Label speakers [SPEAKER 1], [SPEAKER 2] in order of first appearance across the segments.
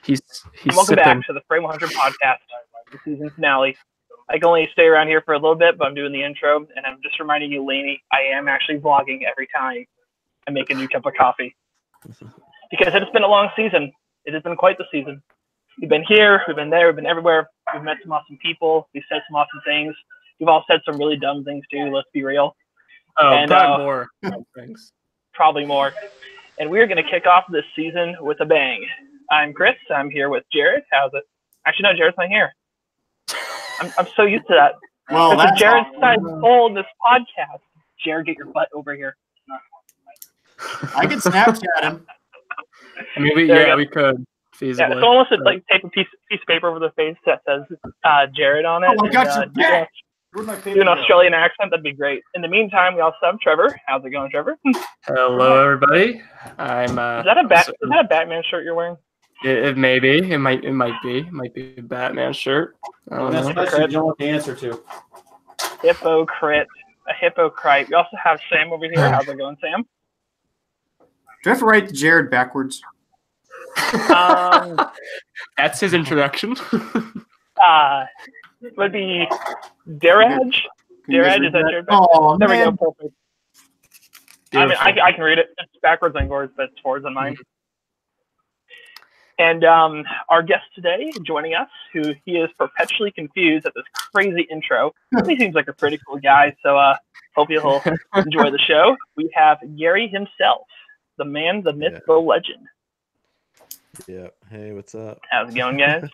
[SPEAKER 1] He's
[SPEAKER 2] Welcome
[SPEAKER 1] sipping.
[SPEAKER 2] back to the Frame100 podcast, the season finale. I can only stay around here for a little bit, but I'm doing the intro, and I'm just reminding you, Lainey, I am actually vlogging every time I make a new cup of coffee. Because it has been a long season. It has been quite the season. We've been here, we've been there, we've been everywhere. We've met some awesome people. We've said some awesome things. We've all said some really dumb things too, let's be real.
[SPEAKER 1] Oh,
[SPEAKER 2] and,
[SPEAKER 1] probably more things.
[SPEAKER 2] Probably more. And we're going to kick off this season with a bang. I'm Chris. I'm here with Jared. How's it? Actually, no, Jared's not here. I'm so used to that.
[SPEAKER 3] Well,
[SPEAKER 2] There's a
[SPEAKER 3] that's
[SPEAKER 2] Jared size hole in this podcast. Jared, get your butt over here.
[SPEAKER 3] I can Snapchat him.
[SPEAKER 1] I mean, we could feasibly.
[SPEAKER 2] Yeah, someone wants to like tape a piece of paper over the face that says Jared on it.
[SPEAKER 3] Oh, I got your back.
[SPEAKER 2] Do an Australian accent, that'd be great. In the meantime, we also have Trevor. How's it going, Trevor?
[SPEAKER 1] Hello, everybody.
[SPEAKER 2] Is that a Batman shirt you're wearing?
[SPEAKER 1] It may be. It might be. It might be a Batman shirt.
[SPEAKER 3] That's a question you don't want the answer to.
[SPEAKER 2] Hypocrite. A hypocrite. We also have Sam over here. How's it going, Sam?
[SPEAKER 3] Do I have to write Jared backwards?
[SPEAKER 1] That's his introduction.
[SPEAKER 2] Would be Daraj. Daraj, is that Jared?
[SPEAKER 3] Oh,
[SPEAKER 2] there
[SPEAKER 3] man.
[SPEAKER 2] we go. Perfect. Beautiful. I mean, I can read it. It's backwards on yours, but it's forwards on mine. And our guest today, joining us, he is perpetually confused at this crazy intro. He seems like a pretty cool guy, so hope he'll enjoy the show. We have Garry himself, the man, the myth, the legend.
[SPEAKER 4] Yeah. Hey, what's up?
[SPEAKER 2] How's it going, guys?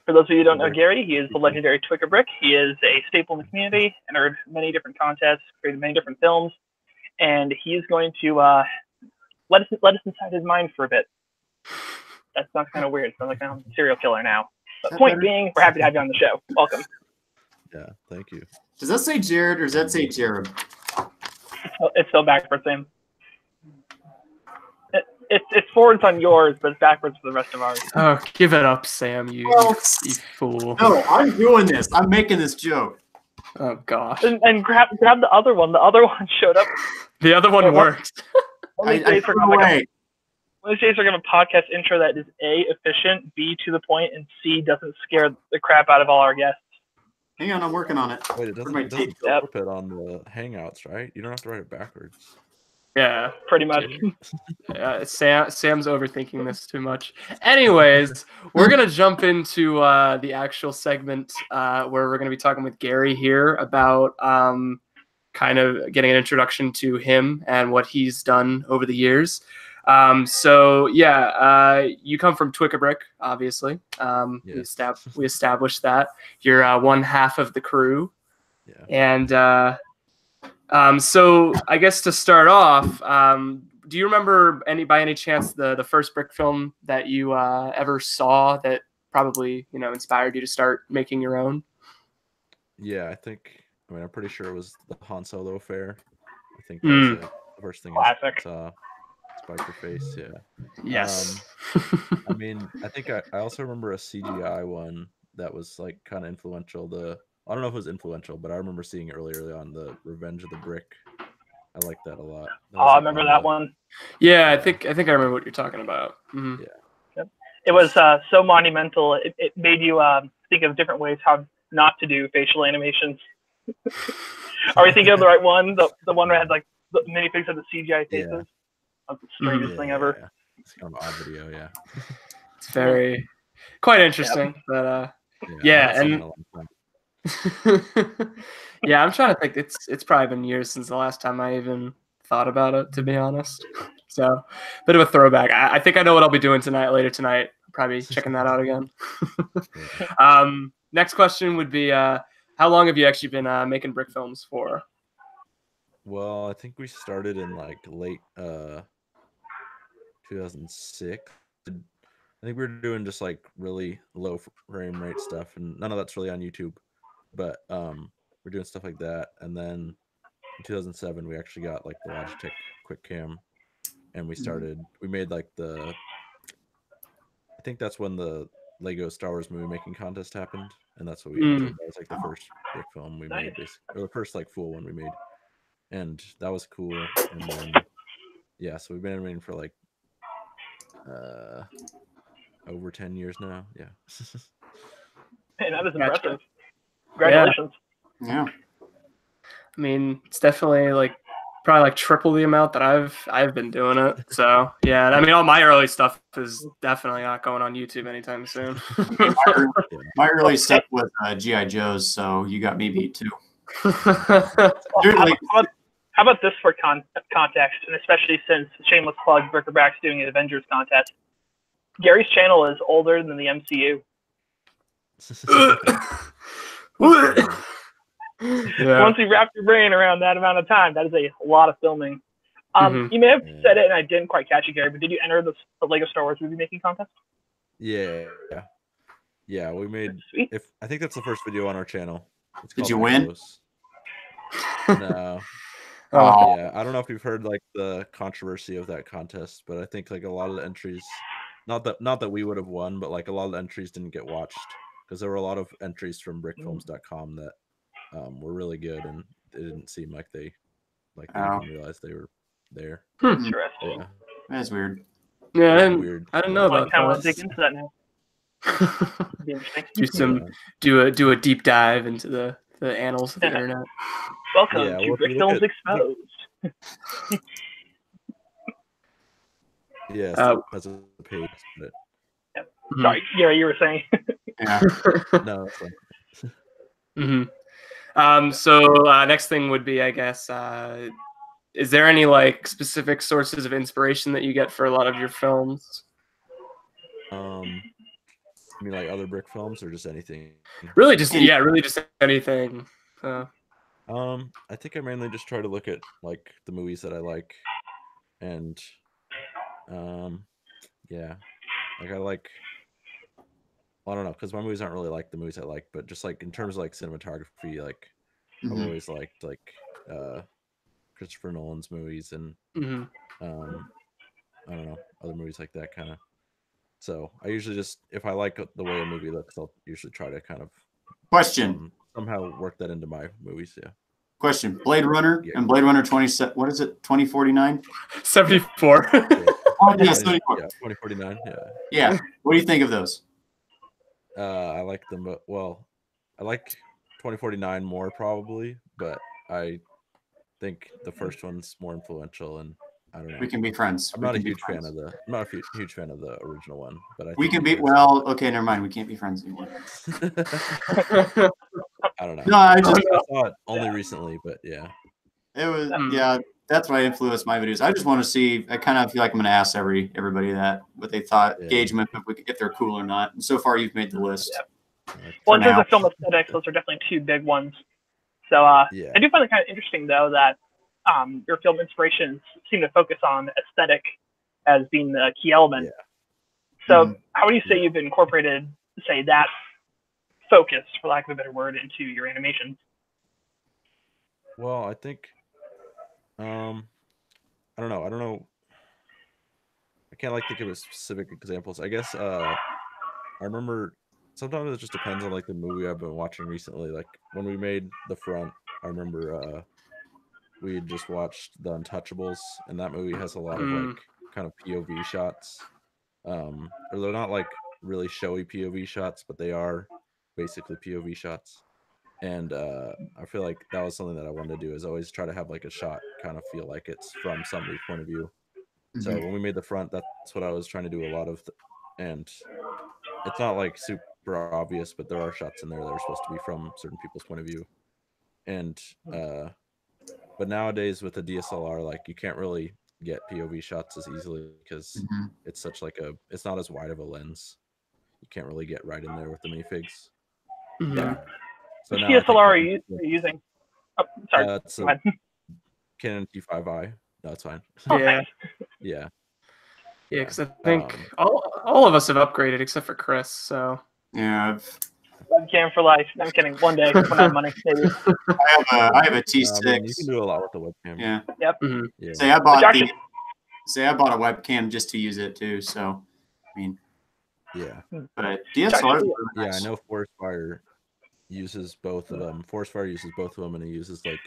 [SPEAKER 2] For those of you who don't know Garry, he is the legendary Twickabrick. He is a staple in the community, entered many different contests, created many different films, and he is going to let us inside his mind for a bit. That sounds kind of weird. It sounds like I'm a serial killer now. But point being, we're happy to have you on the show. Welcome.
[SPEAKER 4] Yeah, thank you.
[SPEAKER 3] Does that say Jared or does that say Jared?
[SPEAKER 2] It's still backwards, Sam. It's forwards on yours, but it's backwards for the rest of ours.
[SPEAKER 1] Oh, give it up, Sam, you fool.
[SPEAKER 3] No, I'm doing this. I'm making this joke.
[SPEAKER 1] Oh, gosh.
[SPEAKER 2] And grab the other one. The other one showed up.
[SPEAKER 1] The other one worked.
[SPEAKER 2] One of these days we're going to have a podcast intro that is A, efficient, B, to the point, and C, doesn't scare the crap out of all our guests.
[SPEAKER 3] Hang on, I'm working on it.
[SPEAKER 4] Wait, it doesn't flip it on the Hangouts, right? You don't have to write it backwards.
[SPEAKER 1] Yeah,
[SPEAKER 2] pretty much.
[SPEAKER 1] Sam's overthinking this too much. Anyways, we're gonna jump into the actual segment where we're gonna be talking with Garry here about kind of getting an introduction to him and what he's done over the years. So yeah, you come from Twickabrick, obviously.
[SPEAKER 4] Yes.
[SPEAKER 1] We established that you're one half of the crew,
[SPEAKER 4] yeah.
[SPEAKER 1] And so I guess to start off, do you remember by any chance the first brick film that you ever saw that probably inspired you to start making your own?
[SPEAKER 4] Yeah, I'm pretty sure it was the Han Solo affair. I think that was the first thing
[SPEAKER 2] Classic.
[SPEAKER 4] I saw. Spike your face, yeah.
[SPEAKER 1] Yes.
[SPEAKER 4] I mean, I think I also remember a CGI one that was like kind of influential. I don't know if it was influential, but I remember seeing it early on, the Revenge of the Brick. I like that a lot.
[SPEAKER 2] I remember that one.
[SPEAKER 1] Yeah, I think I remember what you're talking about.
[SPEAKER 4] Mm-hmm. Yeah.
[SPEAKER 2] Yep. It was so monumental. It made you think of different ways how not to do facial animations. Are we thinking of the right one? The one where had like the minifigs of the CGI faces.
[SPEAKER 4] Yeah.
[SPEAKER 2] That's the strangest thing ever.
[SPEAKER 4] Yeah. It's kind of an odd video, yeah.
[SPEAKER 1] It's quite interesting, but yeah, and yeah, I'm trying to think. It's probably been years since the last time I even thought about it, to be honest. So, bit of a throwback. I think I know what I'll be doing later tonight. Probably checking that out again. Next question would be, how long have you actually been making brick films for?
[SPEAKER 4] Well, I think we started in like late 2006. I think we were doing just like really low frame rate stuff, and none of that's really on YouTube. But we're doing stuff like that, and then in 2007 we actually got like the Logitech Quick Cam, and we made like I think that's when the Lego Star Wars movie making contest happened, and that's what we did. That was like the first brick film we made, basically, or the first like full one we made, and that was cool. And then yeah, so we've been animating for like Over 10 years now. Yeah.
[SPEAKER 2] Man, that is
[SPEAKER 1] Gotcha.
[SPEAKER 2] impressive. Congratulations.
[SPEAKER 3] Yeah.
[SPEAKER 1] I mean, it's definitely like probably like triple the amount that I've been doing it. So yeah, I mean, all my early stuff is definitely not going on YouTube anytime soon.
[SPEAKER 3] My early stuff was GI Joes, so you got me beat too.
[SPEAKER 2] Well, how about this for context, and especially since shameless plug, Brickfilming's doing an Avengers contest. Gary's channel is older than the MCU.
[SPEAKER 1] Yeah.
[SPEAKER 2] Once you wrap your brain around that amount of time, that is a lot of filming.
[SPEAKER 1] Mhm.
[SPEAKER 2] You may have said it, and I didn't quite catch it, Gary, but did you enter the Lego Star Wars movie making contest?
[SPEAKER 4] Yeah. We made.
[SPEAKER 2] Sweet.
[SPEAKER 4] I think that's the first video on our channel. It's
[SPEAKER 3] Did
[SPEAKER 4] called
[SPEAKER 3] you win?
[SPEAKER 4] Echoes. No.
[SPEAKER 3] Oh.
[SPEAKER 4] Yeah, I don't know if you've heard like the controversy of that contest, but I think like a lot of the entries, not that we would have won, but like a lot of the entries didn't get watched because there were a lot of entries from brickfilms.com that were really good, and it didn't seem like they
[SPEAKER 3] Oh.
[SPEAKER 4] even realized they were there.
[SPEAKER 2] Interesting.
[SPEAKER 4] Yeah,
[SPEAKER 1] Yeah,
[SPEAKER 3] That's weird.
[SPEAKER 4] weird.
[SPEAKER 1] I didn't know
[SPEAKER 2] I
[SPEAKER 1] about
[SPEAKER 2] kind of want to
[SPEAKER 1] that.
[SPEAKER 2] dig into that now. It'd be interesting.
[SPEAKER 1] do a deep dive into the annals of the internet.
[SPEAKER 2] Welcome
[SPEAKER 4] Yeah,
[SPEAKER 2] to
[SPEAKER 4] well, if you
[SPEAKER 2] Brickfilms
[SPEAKER 4] look
[SPEAKER 2] Exposed.
[SPEAKER 4] Yes, as a page. But...
[SPEAKER 2] Yep. Sorry, Gary, you were saying.
[SPEAKER 3] Yeah.
[SPEAKER 4] No, that's fine.
[SPEAKER 1] So next thing would be, I guess, is there any like specific sources of inspiration that you get for a lot of your films?
[SPEAKER 4] I mean, like other brick films or just anything?
[SPEAKER 1] Really just anything.
[SPEAKER 4] I think I mainly just try to look at like the movies that I like, and yeah, like I don't know, because my movies aren't really like the movies I like, but just like in terms of like cinematography, like I've always liked like Christopher Nolan's movies and I don't know, other movies like that kind of. So I usually just, if I like the way a movie looks, I'll usually try to kind of somehow work that into my movies. Yeah.
[SPEAKER 3] Question: Blade Runner and Blade Runner 2049?
[SPEAKER 1] 74.
[SPEAKER 3] Oh yeah, 74.
[SPEAKER 4] Yeah, 2049. Yeah.
[SPEAKER 3] Yeah. What do you think of those?
[SPEAKER 4] I like them, but well, I like 2049 more probably, but I think the first one's more influential, and I don't know.
[SPEAKER 3] We can be friends.
[SPEAKER 4] I'm not a huge fan of the original one, but I
[SPEAKER 3] we
[SPEAKER 4] think
[SPEAKER 3] can be okay. Never mind. We can't be friends anymore.
[SPEAKER 4] I don't know.
[SPEAKER 3] No, I
[SPEAKER 4] saw it only recently, but yeah.
[SPEAKER 3] It was yeah. That's what influenced my videos. I just want to see. I kind of feel like I'm going to ask everybody that what they thought, gauge them if they're cool or not. And so far, you've made the list.
[SPEAKER 2] Yeah. Well, in terms of film aesthetics, those are definitely two big ones. So I do find it kind of interesting though that your film inspirations seem to focus on aesthetic as being the key element.
[SPEAKER 3] Yeah.
[SPEAKER 2] So how would you say you've incorporated, say, that focus, for lack of a better word, into your animations?
[SPEAKER 4] Well, I think, I don't know. I can't like think of specific examples. I guess I remember sometimes it just depends on like the movie I've been watching recently. Like when we made The Front, I remember we had just watched The Untouchables, and that movie has a lot of like kind of POV shots. Or they're not like really showy POV shots, but they are basically POV shots. And I feel like that was something that I wanted to do, is always try to have like a shot kind of feel like it's from somebody's point of view. So when we made The Front, that's what I was trying to do a lot of. And it's not like super obvious, but there are shots in there that are supposed to be from certain people's point of view. And but nowadays with the DSLR, like you can't really get POV shots as easily because it's such like it's not as wide of a lens. You can't really get right in there with the minifigs. Yeah. So
[SPEAKER 2] which DSLR are you using? Oh, sorry.
[SPEAKER 4] It's a Canon T5i. No, it's fine.
[SPEAKER 1] Yeah.
[SPEAKER 4] Yeah.
[SPEAKER 1] Yeah, because I think all of us have upgraded except for Chris. So
[SPEAKER 3] yeah.
[SPEAKER 2] Webcam for life. No, I'm kidding. One day when I have money, maybe.
[SPEAKER 3] I have a T6.
[SPEAKER 4] I mean, you can do a lot with the webcam.
[SPEAKER 3] Yeah.
[SPEAKER 2] Yep.
[SPEAKER 3] Yeah. Say I bought a webcam just to use it too. So, I mean.
[SPEAKER 4] Yeah.
[SPEAKER 3] But DSLR.
[SPEAKER 4] Yeah, I know Forestfire uses both of them. Forestfire uses both of them, and it uses like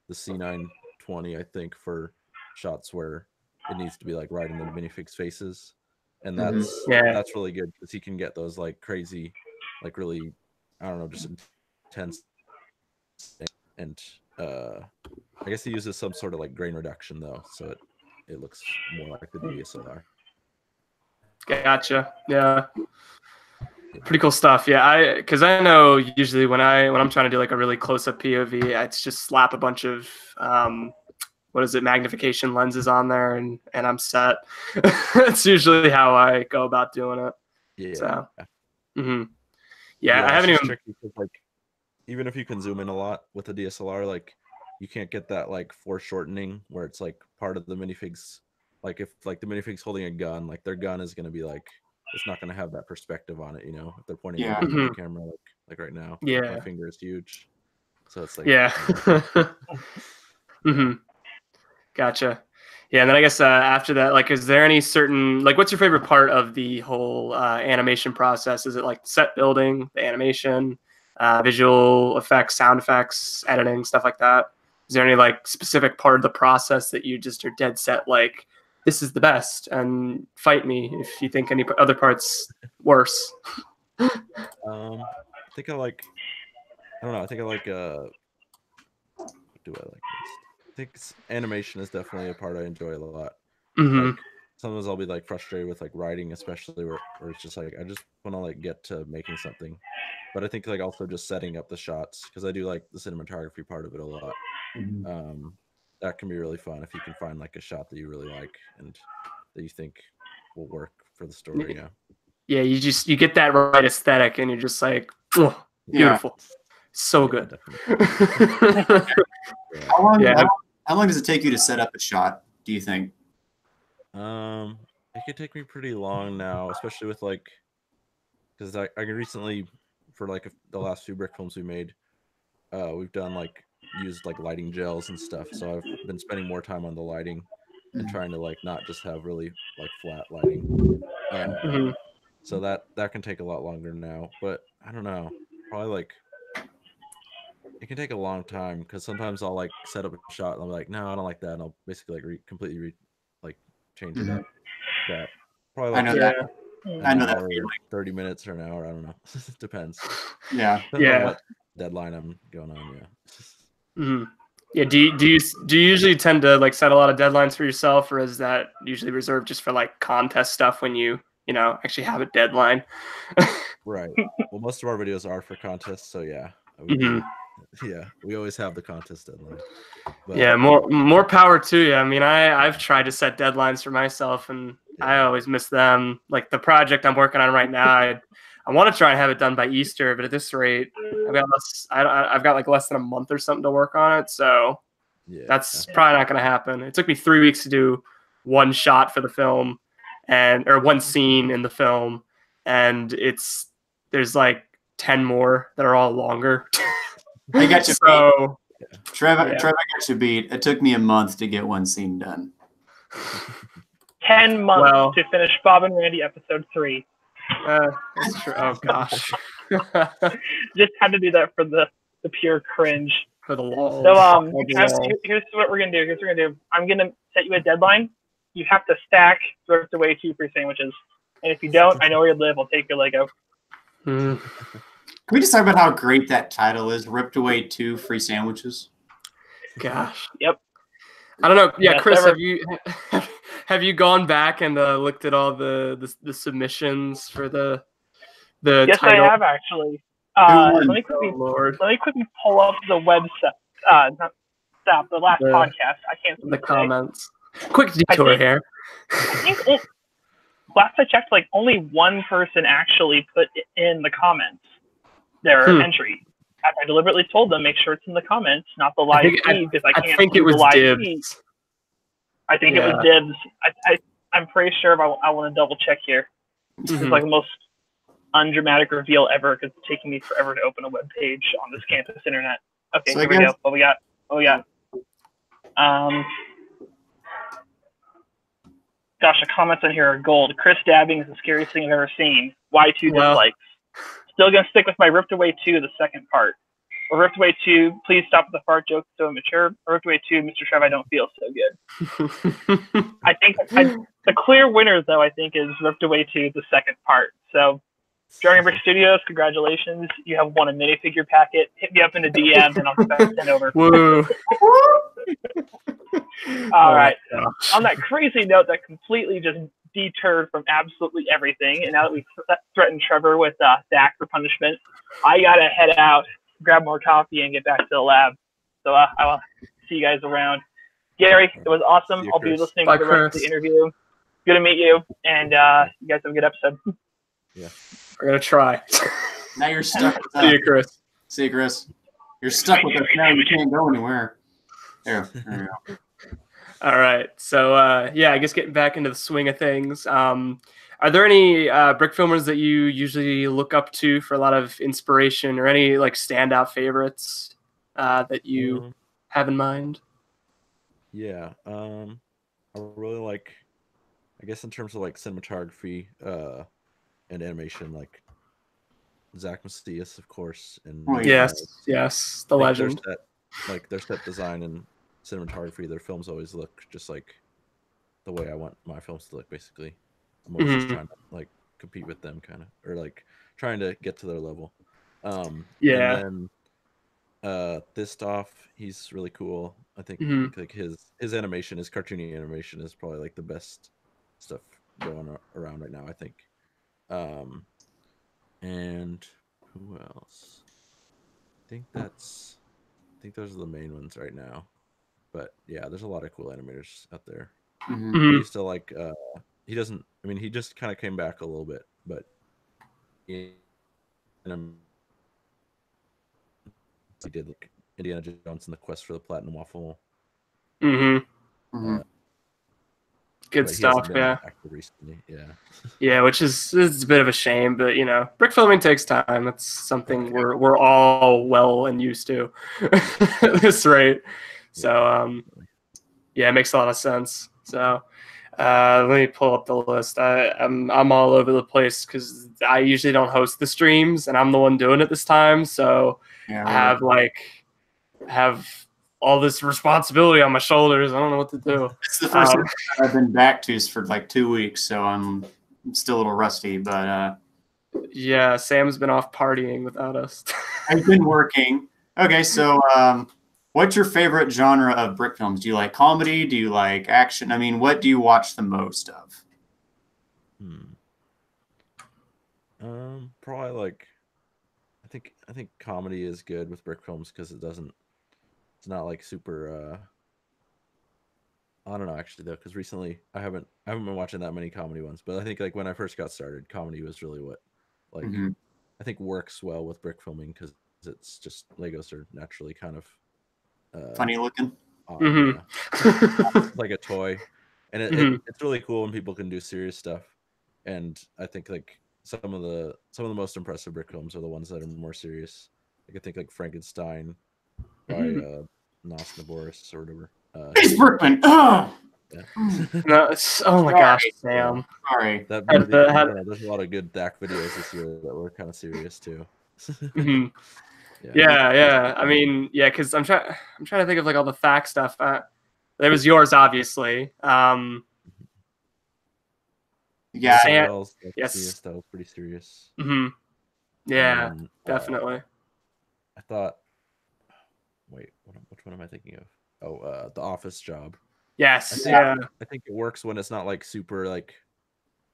[SPEAKER 4] the C920, I think, for shots where it needs to be like right in the minifigs faces. and that's really good because he can get those like crazy, like really, I don't know, just intense. And I guess he uses some sort of like grain reduction though, so it looks more like the DSLR.
[SPEAKER 1] Gotcha. Yeah. Pretty cool stuff. Yeah, because I know usually when I'm trying to do like a really close up POV, it's just slap a bunch of magnification lenses on there and I'm set. That's usually how I go about doing it.
[SPEAKER 4] Yeah.
[SPEAKER 1] So,
[SPEAKER 4] yeah,
[SPEAKER 1] I haven't even
[SPEAKER 4] tricky because, like, even if you can zoom in a lot with the DSLR, like you can't get that like foreshortening where it's like part of the minifig's, like if like the minifig's holding a gun, like their gun is gonna be like, it's not gonna have that perspective on it, you know, if they're pointing at the camera like right now.
[SPEAKER 1] Yeah.
[SPEAKER 4] My finger is huge. So it's like
[SPEAKER 1] Gotcha. Yeah, and then I guess after that, like, is there any certain, like, what's your favorite part of the whole animation process? Is it like set building, the animation, visual effects, sound effects, editing, stuff like that? Is there any like specific part of the process that you just are dead set like, this is the best, and fight me if you think any other parts worse?
[SPEAKER 4] I think I like, I don't know, I think I like what do I like best? I think animation is definitely a part I enjoy a lot. Like sometimes I'll be like frustrated with like writing, especially where it's just like I just want to like get to making something. But I think like also just setting up the shots, because I do like the cinematography part of it a lot. That can be really fun if you can find like a shot that you really like and that you think will work for the story.
[SPEAKER 1] Yeah, you get that right aesthetic and you're just like, oh, beautiful. So good.
[SPEAKER 3] How long does it take you to set up a shot, do you think?
[SPEAKER 4] It could take me pretty long now, especially with like, because I recently, for like the last few brick films we made, we've done like used like lighting gels and stuff, so I've been spending more time on the lighting and trying to like not just have really like flat lighting. So that can take a lot longer now, but I don't know, probably like it can take a long time because sometimes I'll like set up a shot and I'm like, no, I don't like that, and I'll basically like completely change it up. That probably like
[SPEAKER 3] I know that
[SPEAKER 4] 30 minutes or an hour, I don't know. Depends.
[SPEAKER 3] Yeah.
[SPEAKER 4] Depends on what deadline I'm going on.
[SPEAKER 1] Yeah. Do you usually tend to like set a lot of deadlines for yourself, or is that usually reserved just for like contest stuff when you actually have a deadline?
[SPEAKER 4] Right. Well, most of our videos are for contests, so yeah. Yeah, we always have the contest deadline. But,
[SPEAKER 1] yeah, more power to you. I mean, I've tried to set deadlines for myself, and I always miss them. Like the project I'm working on right now, I want to try and have it done by Easter, but at this rate, I've got like less than a month or something to work on it, so that's probably not going to happen. It took me 3 weeks to do one shot for the film, or one scene in the film, and there's like 10 more that are all longer.
[SPEAKER 3] I got you.
[SPEAKER 1] So,
[SPEAKER 3] Trev, I got you beat. It took me a month to get one scene done.
[SPEAKER 2] 10 months to finish Bob and Randy episode 3.
[SPEAKER 1] That's true. Oh gosh.
[SPEAKER 2] Just had to do that for the pure cringe.
[SPEAKER 1] For the lulz.
[SPEAKER 2] So here's what we're gonna do. I'm gonna set you a deadline. You have to stack Ripped Away 2 free sandwiches, and if you don't, I know where you live. I'll take your Lego.
[SPEAKER 3] Can we just talk about how great that title is? Ripped Away 2 free sandwiches.
[SPEAKER 1] Gosh.
[SPEAKER 2] Yep.
[SPEAKER 1] I don't know. Yeah, Chris, have you gone back and looked at all the submissions for the
[SPEAKER 2] yes,
[SPEAKER 1] title?
[SPEAKER 2] I have actually. Let me quickly pull up the website. The last podcast. I can't see
[SPEAKER 1] the comments. Quick detour here.
[SPEAKER 2] I think last I checked, like only one person actually put in the comments their entry. I deliberately told them make sure it's in the comments, not the live feed, because I can't do the live feed. I think it was dibs. I'm pretty sure. I want to double check here. This is like the most undramatic reveal ever because it's taking me forever to open a web page on this campus internet. Okay, so here we go. What we got? Gosh, the comments on here are gold. Chris dabbing is the scariest thing I've ever seen. Why 2 dislikes? Still gonna stick with my Ripped Away 2, the second part. Or Ripped Away 2, please stop with the fart joke, so immature. Or Ripped Away 2, Mr. Trev, I don't feel so good. I think The clear winner, though, I think, is Ripped Away 2, the second part. So, Jargon Studios, congratulations. You have won a minifigure packet. Hit me up in the DM, and I'll get that sent over.
[SPEAKER 1] Woo.
[SPEAKER 2] All right. On that crazy note that completely just deterred from absolutely everything, and now that we've threatened Trevor with DAC for punishment, I got to head out, grab more coffee, and get back to the lab. So I'll see you guys around. Gary, it was awesome. I'll be listening to the rest of the interview. Good to meet you, and you guys have a good episode.
[SPEAKER 4] Yeah.
[SPEAKER 1] We're going to try.
[SPEAKER 3] Now you're stuck.
[SPEAKER 1] See you, Chris.
[SPEAKER 3] See you, Chris. You're stuck with us now. You can't go anywhere. There you go.
[SPEAKER 1] All right. So, yeah, I guess getting back into the swing of things. Are there any brick filmers that you usually look up to for a lot of inspiration, or any like standout favorites that you have in mind?
[SPEAKER 4] Yeah. I really like, I guess in terms of like cinematography and animation, like Zach Macias, of course. And
[SPEAKER 1] yes, the legend.
[SPEAKER 4] Their set design and cinematography, their films always look just like the way I want my films to look, basically. I'm always just trying to like compete with them, kind of, or like trying to get to their level. And then Thistoff, he's really cool. I think like his animation, his cartoony animation is probably like the best stuff going around right now, I think. And who else? I think those are the main ones right now. But yeah, there's a lot of cool animators out there. I used to like he doesn't, I mean, he just kind of came back a little bit, but he did like Indiana Jones and the Quest for the Platinum Waffle.
[SPEAKER 1] Good stuff, yeah.
[SPEAKER 4] Recently.
[SPEAKER 1] Yeah, which is a bit of a shame, but you know, brick filming takes time. That's something we're all well and used to at this rate. So yeah, it makes a lot of sense. So let me pull up the list. I'm all over the place because I usually don't host the streams, and I'm the one doing it this time. So I have all this responsibility on my shoulders. I don't know what to do.
[SPEAKER 3] It's the first time I've been back to for like 2 weeks, so I'm still a little rusty. But
[SPEAKER 1] yeah, Sam's been off partying without us.
[SPEAKER 3] I've been working. Okay, so what's your favorite genre of brick films? Do you like comedy? Do you like action? I mean, what do you watch the most of?
[SPEAKER 4] Probably like, I think comedy is good with brick films because it's not like super I don't know actually though, because recently I haven't been watching that many comedy ones, but I think like when I first got started, comedy was really what like I think works well with brick filming because it's just Legos are naturally kind of
[SPEAKER 3] funny looking,
[SPEAKER 4] like a toy, and it's really cool when people can do serious stuff. And I think like some of the most impressive brick films are the ones that are more serious. Like I think like Frankenstein by Nos Naboris or whatever.
[SPEAKER 3] It's Brickman.
[SPEAKER 4] Yeah.
[SPEAKER 1] No, oh my gosh, Sam.
[SPEAKER 3] Sorry.
[SPEAKER 4] There's a lot of good DAC videos this year that were kind of serious too.
[SPEAKER 1] Yeah. I mean, yeah, because I'm trying to think of like all the fact stuff. There was yours, obviously.
[SPEAKER 3] Yeah.
[SPEAKER 1] Yes.
[SPEAKER 4] That was pretty serious.
[SPEAKER 1] Yeah, definitely.
[SPEAKER 4] I thought. Wait, which one am I thinking of? Oh, The Office Job.
[SPEAKER 1] Yes.
[SPEAKER 4] I think it works when it's not like super like,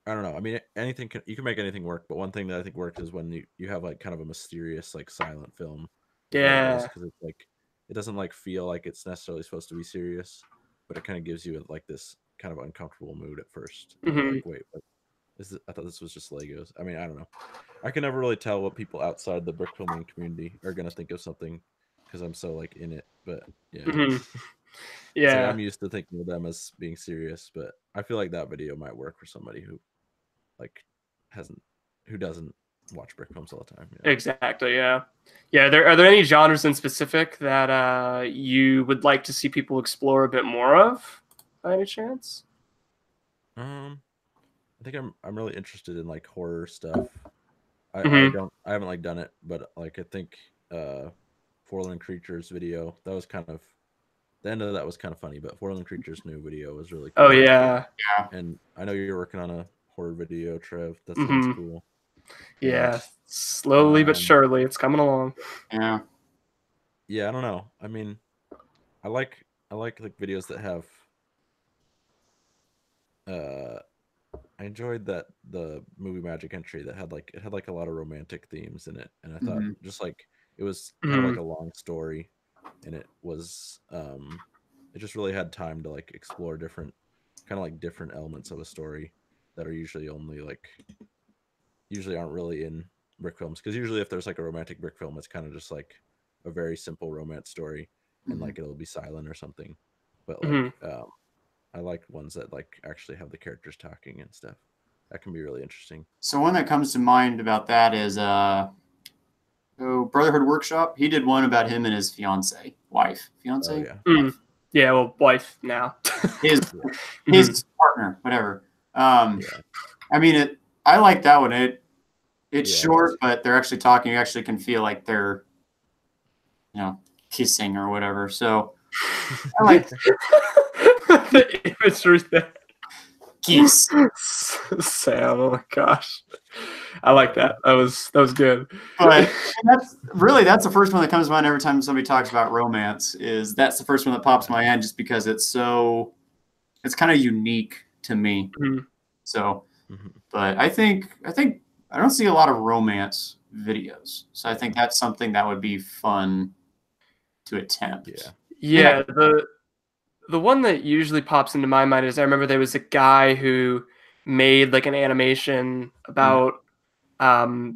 [SPEAKER 4] I don't know. I mean, you can make anything work, but one thing that I think works is when you have like kind of a mysterious like silent film.
[SPEAKER 1] Yeah.
[SPEAKER 4] Because it's like it doesn't like feel like it's necessarily supposed to be serious, but it kind of gives you like this kind of uncomfortable mood at first. Like, wait, what is it? I thought this was just Legos. I mean, I don't know. I can never really tell what people outside the brick filming community are gonna think of something because I'm so like in it. But yeah.
[SPEAKER 1] Yeah,
[SPEAKER 4] like I'm used to thinking of them as being serious, but I feel like that video might work for somebody who like who doesn't watch brick films all the time.
[SPEAKER 1] Exactly. Yeah. Are there any genres in specific that you would like to see people explore a bit more of, by any chance?
[SPEAKER 4] I think I'm really interested in like horror stuff. I haven't like done it, but like I think Forlorn Creatures video, that the end of that was kind of funny, but Whirling Creatures' new video was really
[SPEAKER 1] Oh
[SPEAKER 4] cool.
[SPEAKER 1] yeah.
[SPEAKER 4] And I know you're working on a horror video, Trev. That sounds cool.
[SPEAKER 1] Yeah,
[SPEAKER 4] And,
[SPEAKER 1] slowly but surely, it's coming along.
[SPEAKER 3] Yeah.
[SPEAKER 4] Yeah, I don't know. I mean, I like videos that have. I enjoyed that the movie Magic entry that had like a lot of romantic themes in it, and I thought just like it was kind of like a long story, and it was it just really had time to like explore different elements of a story that are usually aren't really in brick films, because usually if there's like a romantic brick film, it's kind of just like a very simple romance story, and like it'll be silent or something, but like I like ones that like actually have the characters talking and stuff. That can be really interesting.
[SPEAKER 3] So one that comes to mind about that is Brotherhood Workshop. He did one about him and his fiance. Wife.
[SPEAKER 1] Wife. Yeah, well, wife now.
[SPEAKER 3] his partner, whatever. I mean, I like that one. It's short, but they're actually talking. You actually can feel like they're, kissing or whatever. So I like
[SPEAKER 1] the imagery there.
[SPEAKER 3] Kiss.
[SPEAKER 1] Sam, oh my gosh. I like that. That was good.
[SPEAKER 3] But that's the first one that comes to mind every time somebody talks about romance. That's the first one that pops in my head, just because it's kind of unique to me. So, but I think I don't see a lot of romance videos, so I think that's something that would be fun to attempt.
[SPEAKER 1] Yeah. The one that usually pops into my mind is I remember there was a guy who made like an animation about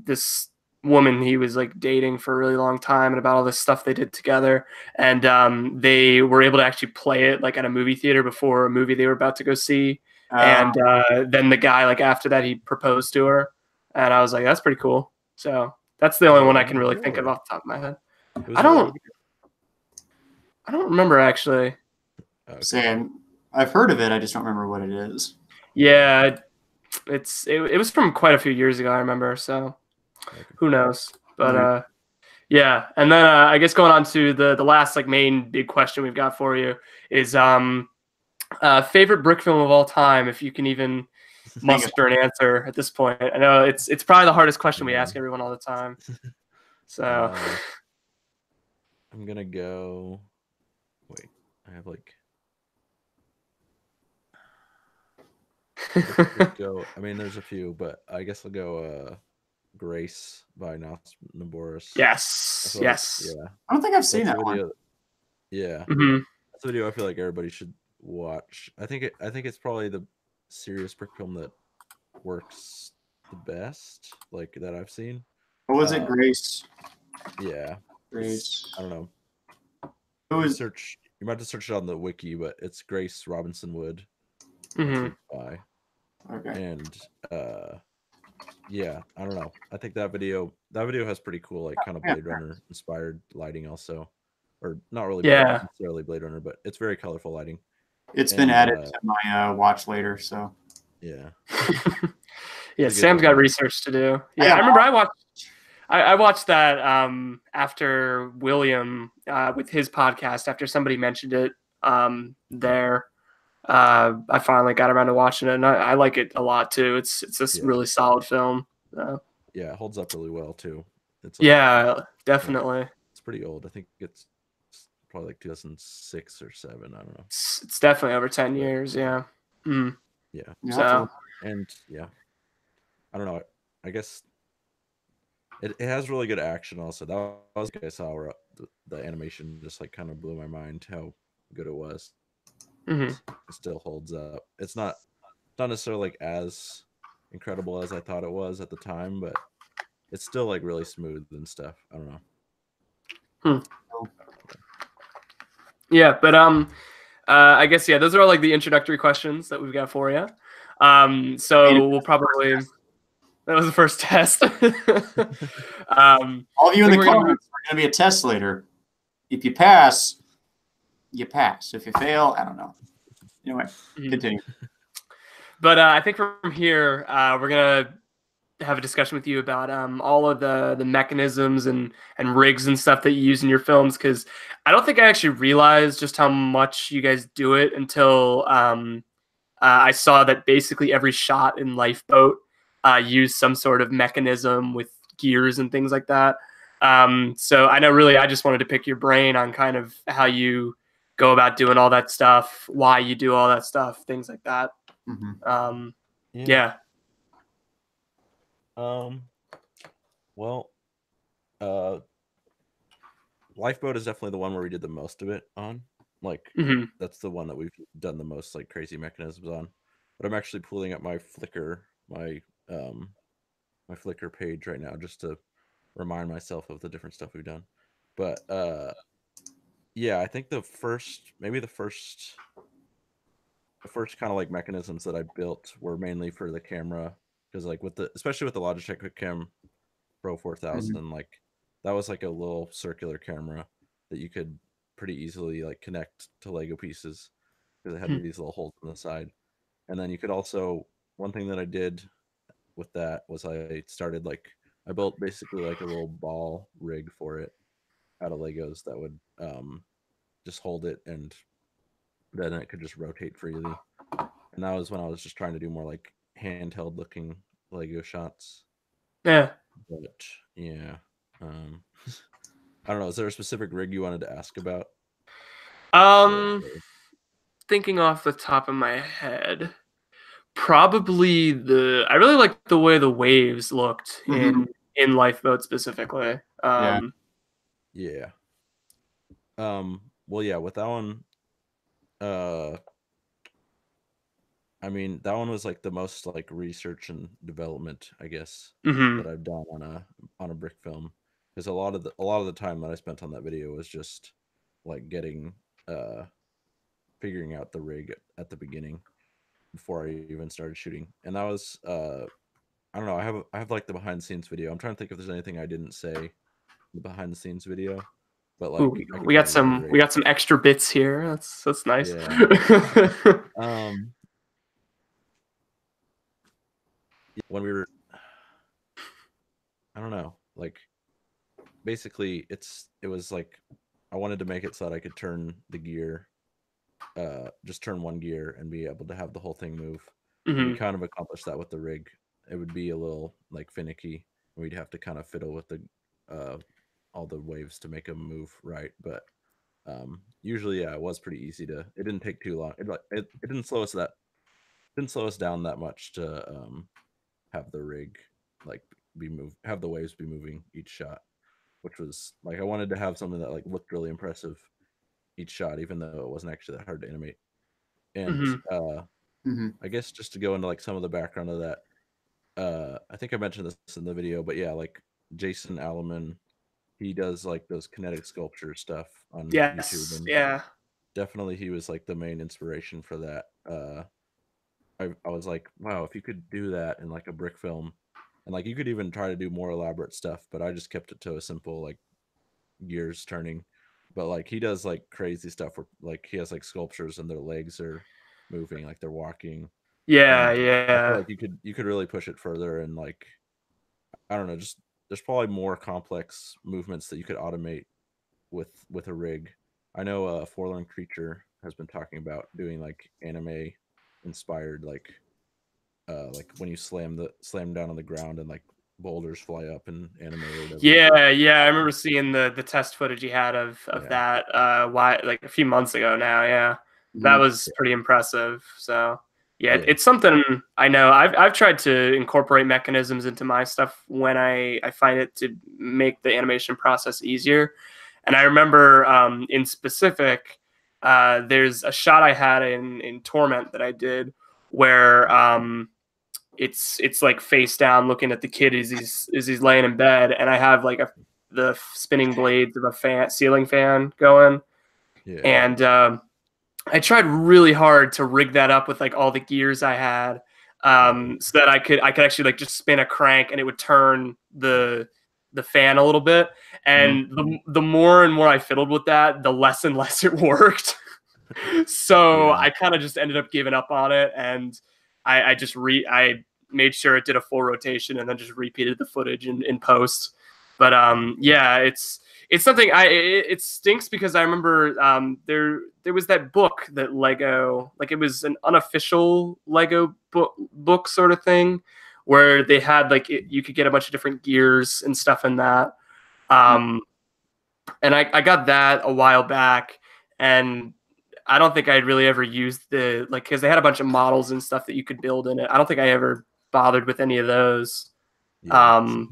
[SPEAKER 1] this woman he was like dating for a really long time, and about all this stuff they did together, and they were able to actually play it like at a movie theater before a movie they were about to go see. And then the guy, like after that, he proposed to her, and I was like, that's pretty cool. So that's the only one I can really think of off the top of my head. I don't remember actually.
[SPEAKER 3] Sam, I've heard of it. I just don't remember what it is.
[SPEAKER 1] Yeah, it was from quite a few years ago, I remember. So who knows? But yeah. And then I guess going on to the last like main big question we've got for you is favorite brick film of all time, if you can even muster an answer at this point. I know it's probably the hardest question we ask everyone all the time. So
[SPEAKER 4] I'm gonna go. Wait, I have like. Go. I mean, there's a few, but I guess I'll go Grace by Naboris.
[SPEAKER 1] Yes.
[SPEAKER 3] Yeah. I don't think I've seen that
[SPEAKER 4] video.
[SPEAKER 3] One.
[SPEAKER 4] Yeah. That's a video I feel like everybody should watch. I think it's probably the serious brick film that works the best, like that I've seen.
[SPEAKER 3] What was it, Grace?
[SPEAKER 4] Yeah.
[SPEAKER 3] Grace.
[SPEAKER 4] I don't know.
[SPEAKER 3] Who is
[SPEAKER 4] search? You might have to search it on the wiki, but it's Grace Robinson Wood.
[SPEAKER 3] Okay.
[SPEAKER 4] And yeah, I don't know. I think that video has pretty cool, like kind of Blade Runner inspired lighting also, or not really necessarily Blade Runner, but it's very colorful lighting.
[SPEAKER 3] It's been added to my watch later, so
[SPEAKER 4] yeah.
[SPEAKER 1] Yeah, Sam's got research to do. Yeah, I remember I watched that after William with his podcast, after somebody mentioned it there. I finally got around to watching it, and I like it a lot too. It's just really solid film.
[SPEAKER 4] Yeah, it holds up really well too. It's
[SPEAKER 1] like, definitely.
[SPEAKER 4] It's pretty old. I think it's probably like 2006 or 7. I don't know.
[SPEAKER 1] It's definitely over 10 years. Yeah.
[SPEAKER 4] Yeah.
[SPEAKER 1] So
[SPEAKER 4] and I don't know. I guess it has really good action also. That was like I saw where the animation just like kind of blew my mind how good it was. It still holds up. It's not necessarily like as incredible as I thought it was at the time, but it's still like really smooth and stuff. I don't know.
[SPEAKER 1] Yeah, but I guess those are all like the introductory questions that we've got for you. So we'll probably that was the first test.
[SPEAKER 3] All of you in the comments are going to be a test later. If you pass, you pass. If you fail, I don't know. Anyway, continue.
[SPEAKER 1] But I think from here, we're going to have a discussion with you about all of the mechanisms and rigs and stuff that you use in your films, because I don't think I actually realized just how much you guys do it until I saw that basically every shot in Lifeboat used some sort of mechanism with gears and things like that. So I know really I just wanted to pick your brain on kind of how you go about doing all that stuff, why you do all that stuff, things like that. Yeah.
[SPEAKER 4] Well, Lifeboat is definitely the one where we did the most of it on. Like, that's the one that we've done the most like crazy mechanisms on. But I'm actually pulling up my Flickr, my Flickr page right now just to remind myself of the different stuff we've done. But yeah, I think the first kind of like mechanisms that I built were mainly for the camera, because like especially with the Logitech QuickCam Pro 4000, like that was like a little circular camera that you could pretty easily like connect to Lego pieces, because it had these little holes on the side. And then you could also, one thing that I did with that was I built basically like a little ball rig for it out of Legos that would just hold it, and then it could just rotate freely. And that was when I was just trying to do more like handheld looking Lego shots.
[SPEAKER 1] Yeah.
[SPEAKER 4] But yeah, I don't know. Is there a specific rig you wanted to ask about?
[SPEAKER 1] Thinking off the top of my head, probably I really like the way the waves looked in Lifeboat specifically.
[SPEAKER 4] Yeah. Well, yeah, with that one, I mean, that one was like the most like research and development, I guess, that I've done on a brick film, because a lot of the time that I spent on that video was just like figuring out the rig at the beginning before I even started shooting. And that was I don't know, I have like the behind the scenes video. I'm trying to think if there's anything I didn't say in the behind the scenes video. But like,
[SPEAKER 1] ooh, we got some extra bits here. That's nice.
[SPEAKER 4] Yeah. When we were, I don't know, like basically it was like I wanted to make it so that I could turn the gear, just turn one gear and be able to have the whole thing move. And we kind of accomplished that with the rig. It would be a little like finicky. We'd have to kind of fiddle with the all the waves to make them move right. But usually, yeah, it was pretty easy to. It didn't take too long. It didn't slow us down that much to have the rig like have the waves be moving each shot, which was like I wanted to have something that like looked really impressive each shot, even though it wasn't actually that hard to animate. And I guess just to go into like some of the background of that, I think I mentioned this in the video, but yeah, like Jason Alleman, he does like those kinetic sculpture stuff on YouTube. And
[SPEAKER 1] yeah,
[SPEAKER 4] definitely he was like the main inspiration for that. I was like, wow, if you could do that in like a brick film, and like you could even try to do more elaborate stuff, but I just kept it to a simple like gears turning. But like he does like crazy stuff where like he has like sculptures and their legs are moving, like they're walking.
[SPEAKER 1] Yeah,
[SPEAKER 4] and
[SPEAKER 1] yeah.
[SPEAKER 4] I feel like you could really push it further, and like I don't know, just there's probably more complex movements that you could automate with a rig. I know Forlorn Creature has been talking about doing like anime inspired like when you slam down on the ground and like boulders fly up in anime or whatever.
[SPEAKER 1] Yeah, I remember seeing the test footage he had of that like a few months ago now. Yeah. That was pretty impressive. So yeah, it's something I know. I've tried to incorporate mechanisms into my stuff when I find it to make the animation process easier. And I remember in specific, there's a shot I had in Torment that I did where it's like face down looking at the kid as he's laying in bed, and I have like the spinning blades of a ceiling fan going.
[SPEAKER 4] Yeah.
[SPEAKER 1] And I tried really hard to rig that up with like all the gears I had, so that I could actually like just spin a crank and it would turn the fan a little bit. And the more and more I fiddled with that, the less and less it worked. So I kind of just ended up giving up on it, and I made sure it did a full rotation and then just repeated the footage in post. But yeah, it's something it stinks because I remember there was that book that Lego, like it was an unofficial Lego book sort of thing where they had like you could get a bunch of different gears and stuff in that. And I got that a while back, and I don't think I'd really ever used the because they had a bunch of models and stuff that you could build in it. I don't think I ever bothered with any of those. Yeah.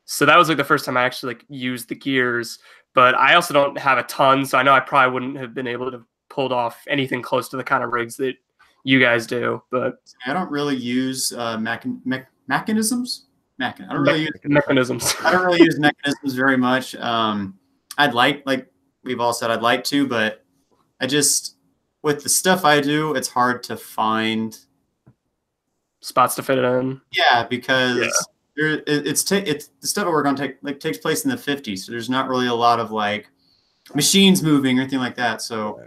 [SPEAKER 1] So that was like the first time I actually like used the gears, but I also don't have a ton, so I know I probably wouldn't have been able to pull off anything close to the kind of rigs that you guys do. But
[SPEAKER 3] I don't really use mechanisms. I don't really use
[SPEAKER 1] mechanisms.
[SPEAKER 3] I don't really use mechanisms very much. I'd like we've all said I'd like to, but I just with the stuff I do, it's hard to find
[SPEAKER 1] spots to fit it in.
[SPEAKER 3] Yeah, because it's the stuff I work on takes place in the 50s, so there's not really a lot of like machines moving or anything like that. So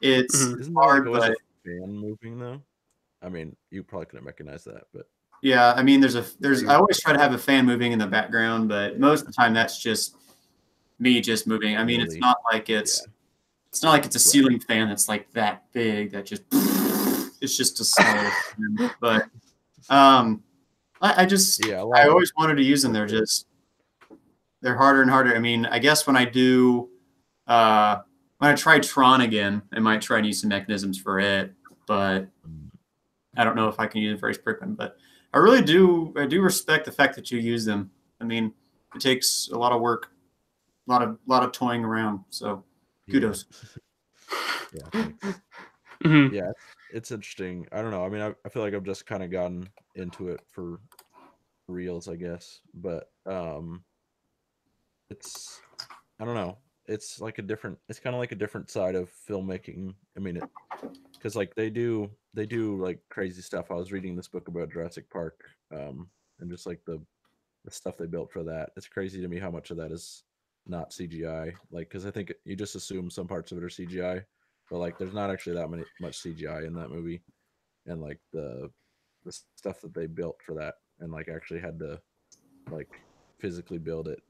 [SPEAKER 3] it's hard. But
[SPEAKER 4] fan moving though, I mean, you probably couldn't recognize that, but
[SPEAKER 3] yeah, I mean, I always try to have a fan moving in the background, but most of the time that's just me just moving. I mean, it's not like it's not like it's a ceiling fan that's like that big that just it's just a solid fan. But I always wanted to use them. They're harder and harder. I mean, I guess when I do when I try Tron again, I might try and use some mechanisms for it, but I don't know if I can use it for Brickfilming. But I really do respect the fact that you use them. I mean, it takes a lot of work, a lot of toying around. So kudos.
[SPEAKER 4] Yeah, it's interesting. I don't know. I mean, I feel like I've just kind of gotten into it for reels, I guess. But it's I don't know. It's like it's kind of like a different side of filmmaking. I mean, because like they do like crazy stuff. I was reading this book about Jurassic Park, and just like the stuff they built for that. It's crazy to me how much of that is not CGI. Like, because I think you just assume some parts of it are CGI, but like there's not actually that much CGI in that movie, and like the stuff that they built for that, and like actually had to like physically build it,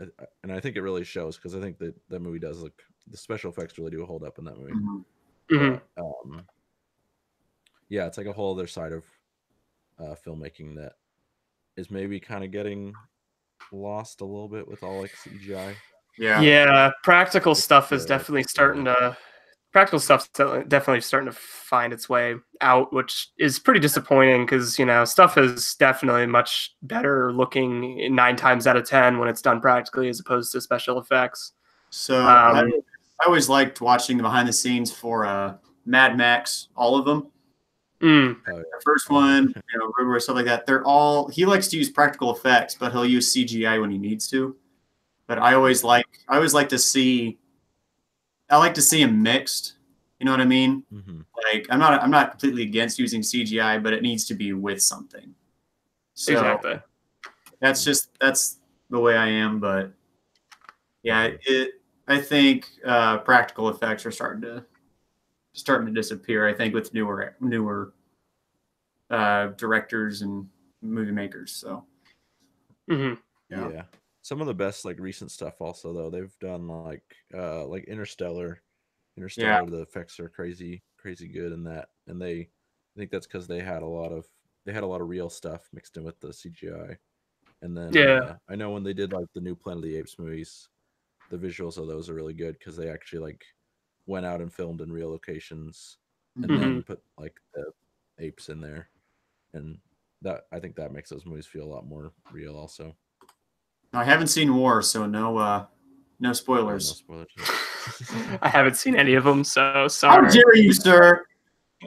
[SPEAKER 4] and I think it really shows because I think that movie does look, the special effects really do hold up in that movie. But, yeah, it's like a whole other side of filmmaking that is maybe kind of getting lost a little bit with all like CGI.
[SPEAKER 1] Yeah, practical stuff is definitely starting to find its way out, which is pretty disappointing because, you know, stuff is definitely much better looking 9 times out of 10 when it's done practically as opposed to special effects.
[SPEAKER 3] So I always liked watching the behind the scenes for Mad Max, all of them. The first one, you know, Road Warrior, stuff like that. He likes to use practical effects, but he'll use CGI when he needs to. But I always like to see them mixed. You know what I mean? Like I'm not completely against using CGI, but it needs to be with something. So
[SPEAKER 1] exactly.
[SPEAKER 3] That's the way I am. But yeah, I think practical effects are starting to disappear. I think with newer directors and movie makers. So
[SPEAKER 4] yeah. Some of the best like recent stuff also though, they've done like Interstellar, the effects are crazy good in that, and I think that's because they had a lot of real stuff mixed in with the CGI. And then I know when they did like the new Planet of the Apes movies, the visuals of those are really good because they actually like went out and filmed in real locations and then put like the apes in there, and that I think that makes those movies feel a lot more real also.
[SPEAKER 3] I haven't seen War, so no spoilers.
[SPEAKER 4] No spoilers.
[SPEAKER 1] I haven't seen any of them, so sorry.
[SPEAKER 3] How dare you, sir?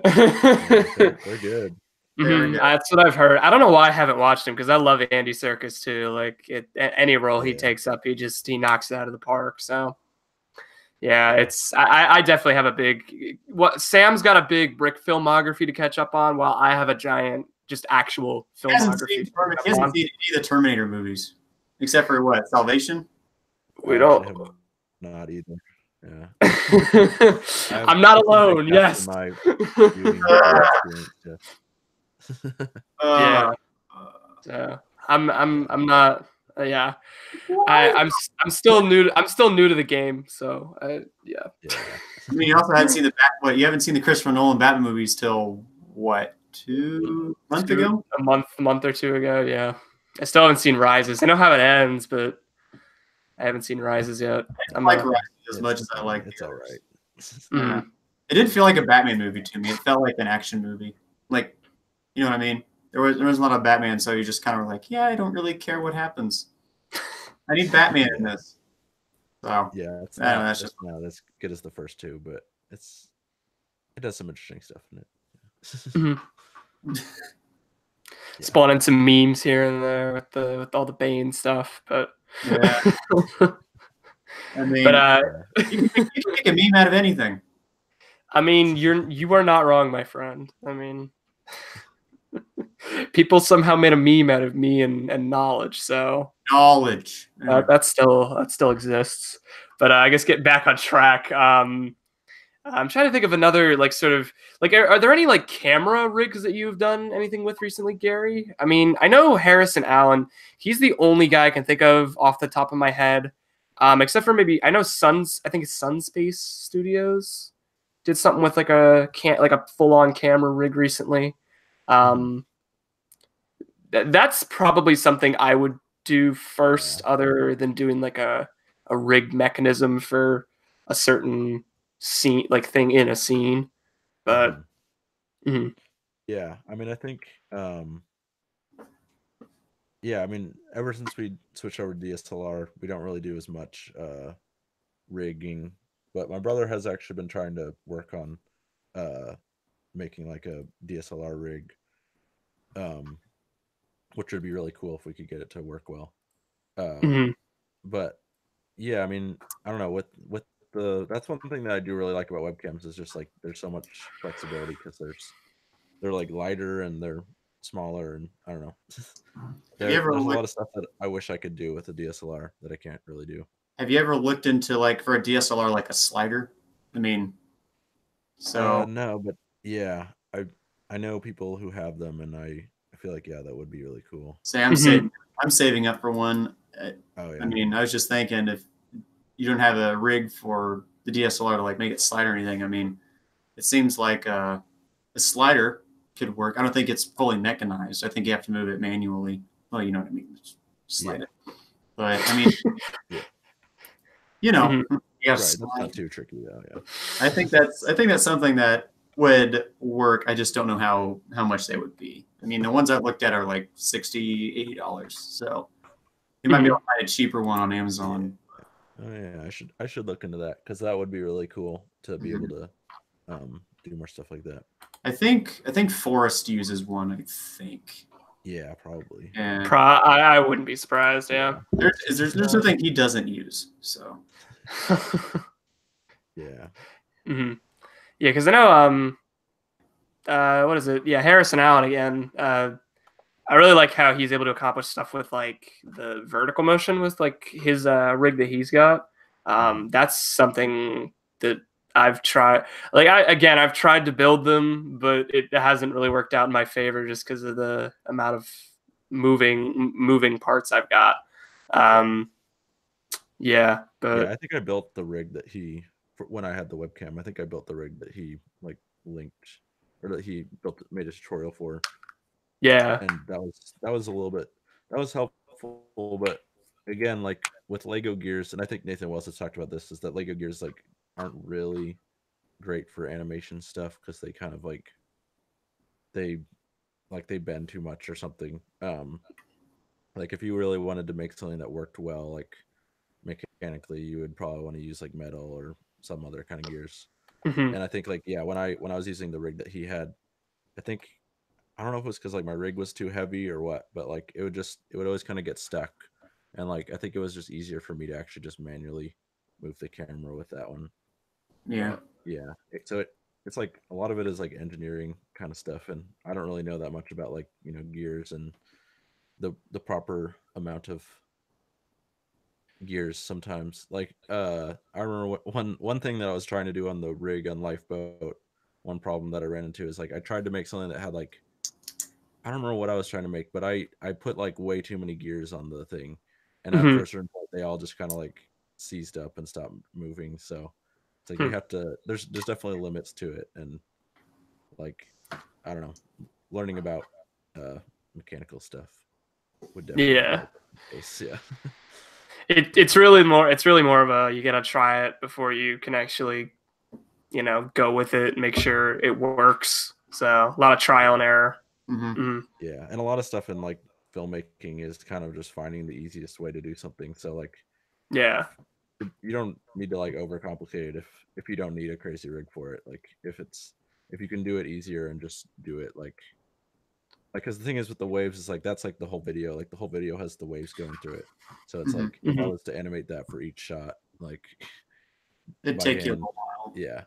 [SPEAKER 4] They're good.
[SPEAKER 1] That's what I've heard. I don't know why I haven't watched him because I love Andy Serkis too. Like any role he takes up, he knocks it out of the park. So yeah, I definitely have a big Sam's got a big brick filmography to catch up on, while I have a giant just actual filmography.
[SPEAKER 3] He hasn't seen any of the Terminator movies. Except for what? Salvation?
[SPEAKER 1] We don't.
[SPEAKER 4] Not either. Yeah.
[SPEAKER 1] I'm not alone. Yes.
[SPEAKER 4] My viewing experience,
[SPEAKER 1] yeah. So I'm not. Yeah, I'm still new. I'm still new to the game. So yeah.
[SPEAKER 3] I mean, you also haven't seen you haven't seen the Christopher Nolan Batman movies till what, 2 months ago?
[SPEAKER 1] A month or two ago. Yeah, I still haven't seen Rises. I know how it ends, but I haven't seen Rises yet.
[SPEAKER 3] I don't like Rises as much as I like
[SPEAKER 4] it's
[SPEAKER 3] the
[SPEAKER 4] all
[SPEAKER 3] others.
[SPEAKER 4] right.
[SPEAKER 3] It didn't feel like a Batman movie to me. It felt like an action movie. Like, you know what I mean? There was a lot of Batman, so you just kind of were like, yeah, I don't really care what happens. I need Batman in this. So
[SPEAKER 4] yeah, it's
[SPEAKER 3] not
[SPEAKER 4] as good as the first two, but it does some interesting stuff in it.
[SPEAKER 1] Spawning some memes here and there with all the Bane stuff, but
[SPEAKER 3] yeah. I mean, you can make a meme out of anything.
[SPEAKER 1] I mean, you are not wrong, my friend. I mean, people somehow made a meme out of me and knowledge. So
[SPEAKER 3] knowledge
[SPEAKER 1] that still exists. But I guess get back on track. I'm trying to think of another like sort of like are there any like camera rigs that you've done anything with recently, Gary? I mean, I know Harrison Allen. He's the only guy I can think of off the top of my head. Except for maybe I know I think it's Sunspace Studios did something with like a full-on camera rig recently. That's probably something I would do first, other than doing like a rigged mechanism for a certain scene, like thing in a scene. But
[SPEAKER 4] yeah, I mean, I think yeah, I mean, ever since we switched over to DSLR, we don't really do as much rigging. But my brother has actually been trying to work on making like a DSLR rig, which would be really cool if we could get it to work well. But yeah, I mean, I don't know, with that's one thing that I do really like about webcams is just like there's so much flexibility because they're like lighter and they're smaller, and I don't know. There's a lot of stuff that I wish I could do with a DSLR that I can't really do.
[SPEAKER 3] Have you ever looked into like for a DSLR like a slider? I mean, so
[SPEAKER 4] no, but yeah, I know people who have them, and I feel like that would be really cool.
[SPEAKER 3] Say I'm saving up for one. I mean, I was just thinking if you don't have a rig for the DSLR to like make it slide or anything, I mean, it seems like a slider could work. I don't think it's fully mechanized. I think you have to move it manually. Well, you know what I mean. Just slide it. But I mean, you know,
[SPEAKER 4] that's not too tricky though. Yeah.
[SPEAKER 3] I think that's something that would work. I just don't know how much they would be. I mean, the ones I've looked at are like $60, $80. So you might be able to find a cheaper one on Amazon.
[SPEAKER 4] Oh yeah, I should look into that because that would be really cool to be able to do more stuff like that.
[SPEAKER 3] I think Forrest uses one. I think.
[SPEAKER 4] Yeah, probably.
[SPEAKER 3] Yeah.
[SPEAKER 1] I wouldn't be surprised. Yeah.
[SPEAKER 3] There's something he doesn't use. So.
[SPEAKER 4] Yeah.
[SPEAKER 1] Yeah, because I know what is it? Yeah, Harrison Allen again. I really like how he's able to accomplish stuff with like the vertical motion with like his rig that he's got. That's something that I've tried. Like I've tried to build them, but it hasn't really worked out in my favor just because of the amount of moving parts I've got. Yeah, but
[SPEAKER 4] I think I built the rig that when I had the webcam. I think I built the rig that he like linked or that he made a tutorial for.
[SPEAKER 1] Yeah,
[SPEAKER 4] and that was a little bit helpful, but again, like with Lego gears, and I think Nathan Wells has talked about this, is that Lego gears like aren't really great for animation stuff because they kind of like they bend too much or something. Like if you really wanted to make something that worked well, like mechanically, you would probably want to use like metal or some other kind of gears. And I think like when I was using the rig that he had, I don't know if it was because like my rig was too heavy or what, but like it would always kind of get stuck, and like I think it was just easier for me to actually just manually move the camera with that one.
[SPEAKER 3] Yeah.
[SPEAKER 4] So it's like a lot of it is like engineering kind of stuff, and I don't really know that much about like gears and the proper amount of gears sometimes. Like I remember one thing that I was trying to do on the rig on Lifeboat. One problem that I ran into is like I tried to make something that had like I don't remember what I was trying to make, but I put like way too many gears on the thing, and after a certain point, they all just kind of like seized up and stopped moving. So it's like you have to. There's definitely limits to it, and like I don't know, learning about mechanical stuff would definitely help in case, yeah.
[SPEAKER 1] It's really more of a you gotta try it before you can actually, you know, go with it, make sure it works. So a lot of trial and error.
[SPEAKER 4] Yeah, and a lot of stuff in like filmmaking is kind of just finding the easiest way to do something. So like,
[SPEAKER 1] yeah,
[SPEAKER 4] you don't need to like overcomplicate it if you don't need a crazy rig for it. Like if you can do it easier and just do it like because the thing is with the waves is like that's like the whole video. Like the whole video has the waves going through it. So it's like if I was to animate that for each shot, like
[SPEAKER 3] it'd take you a while.
[SPEAKER 4] Yeah.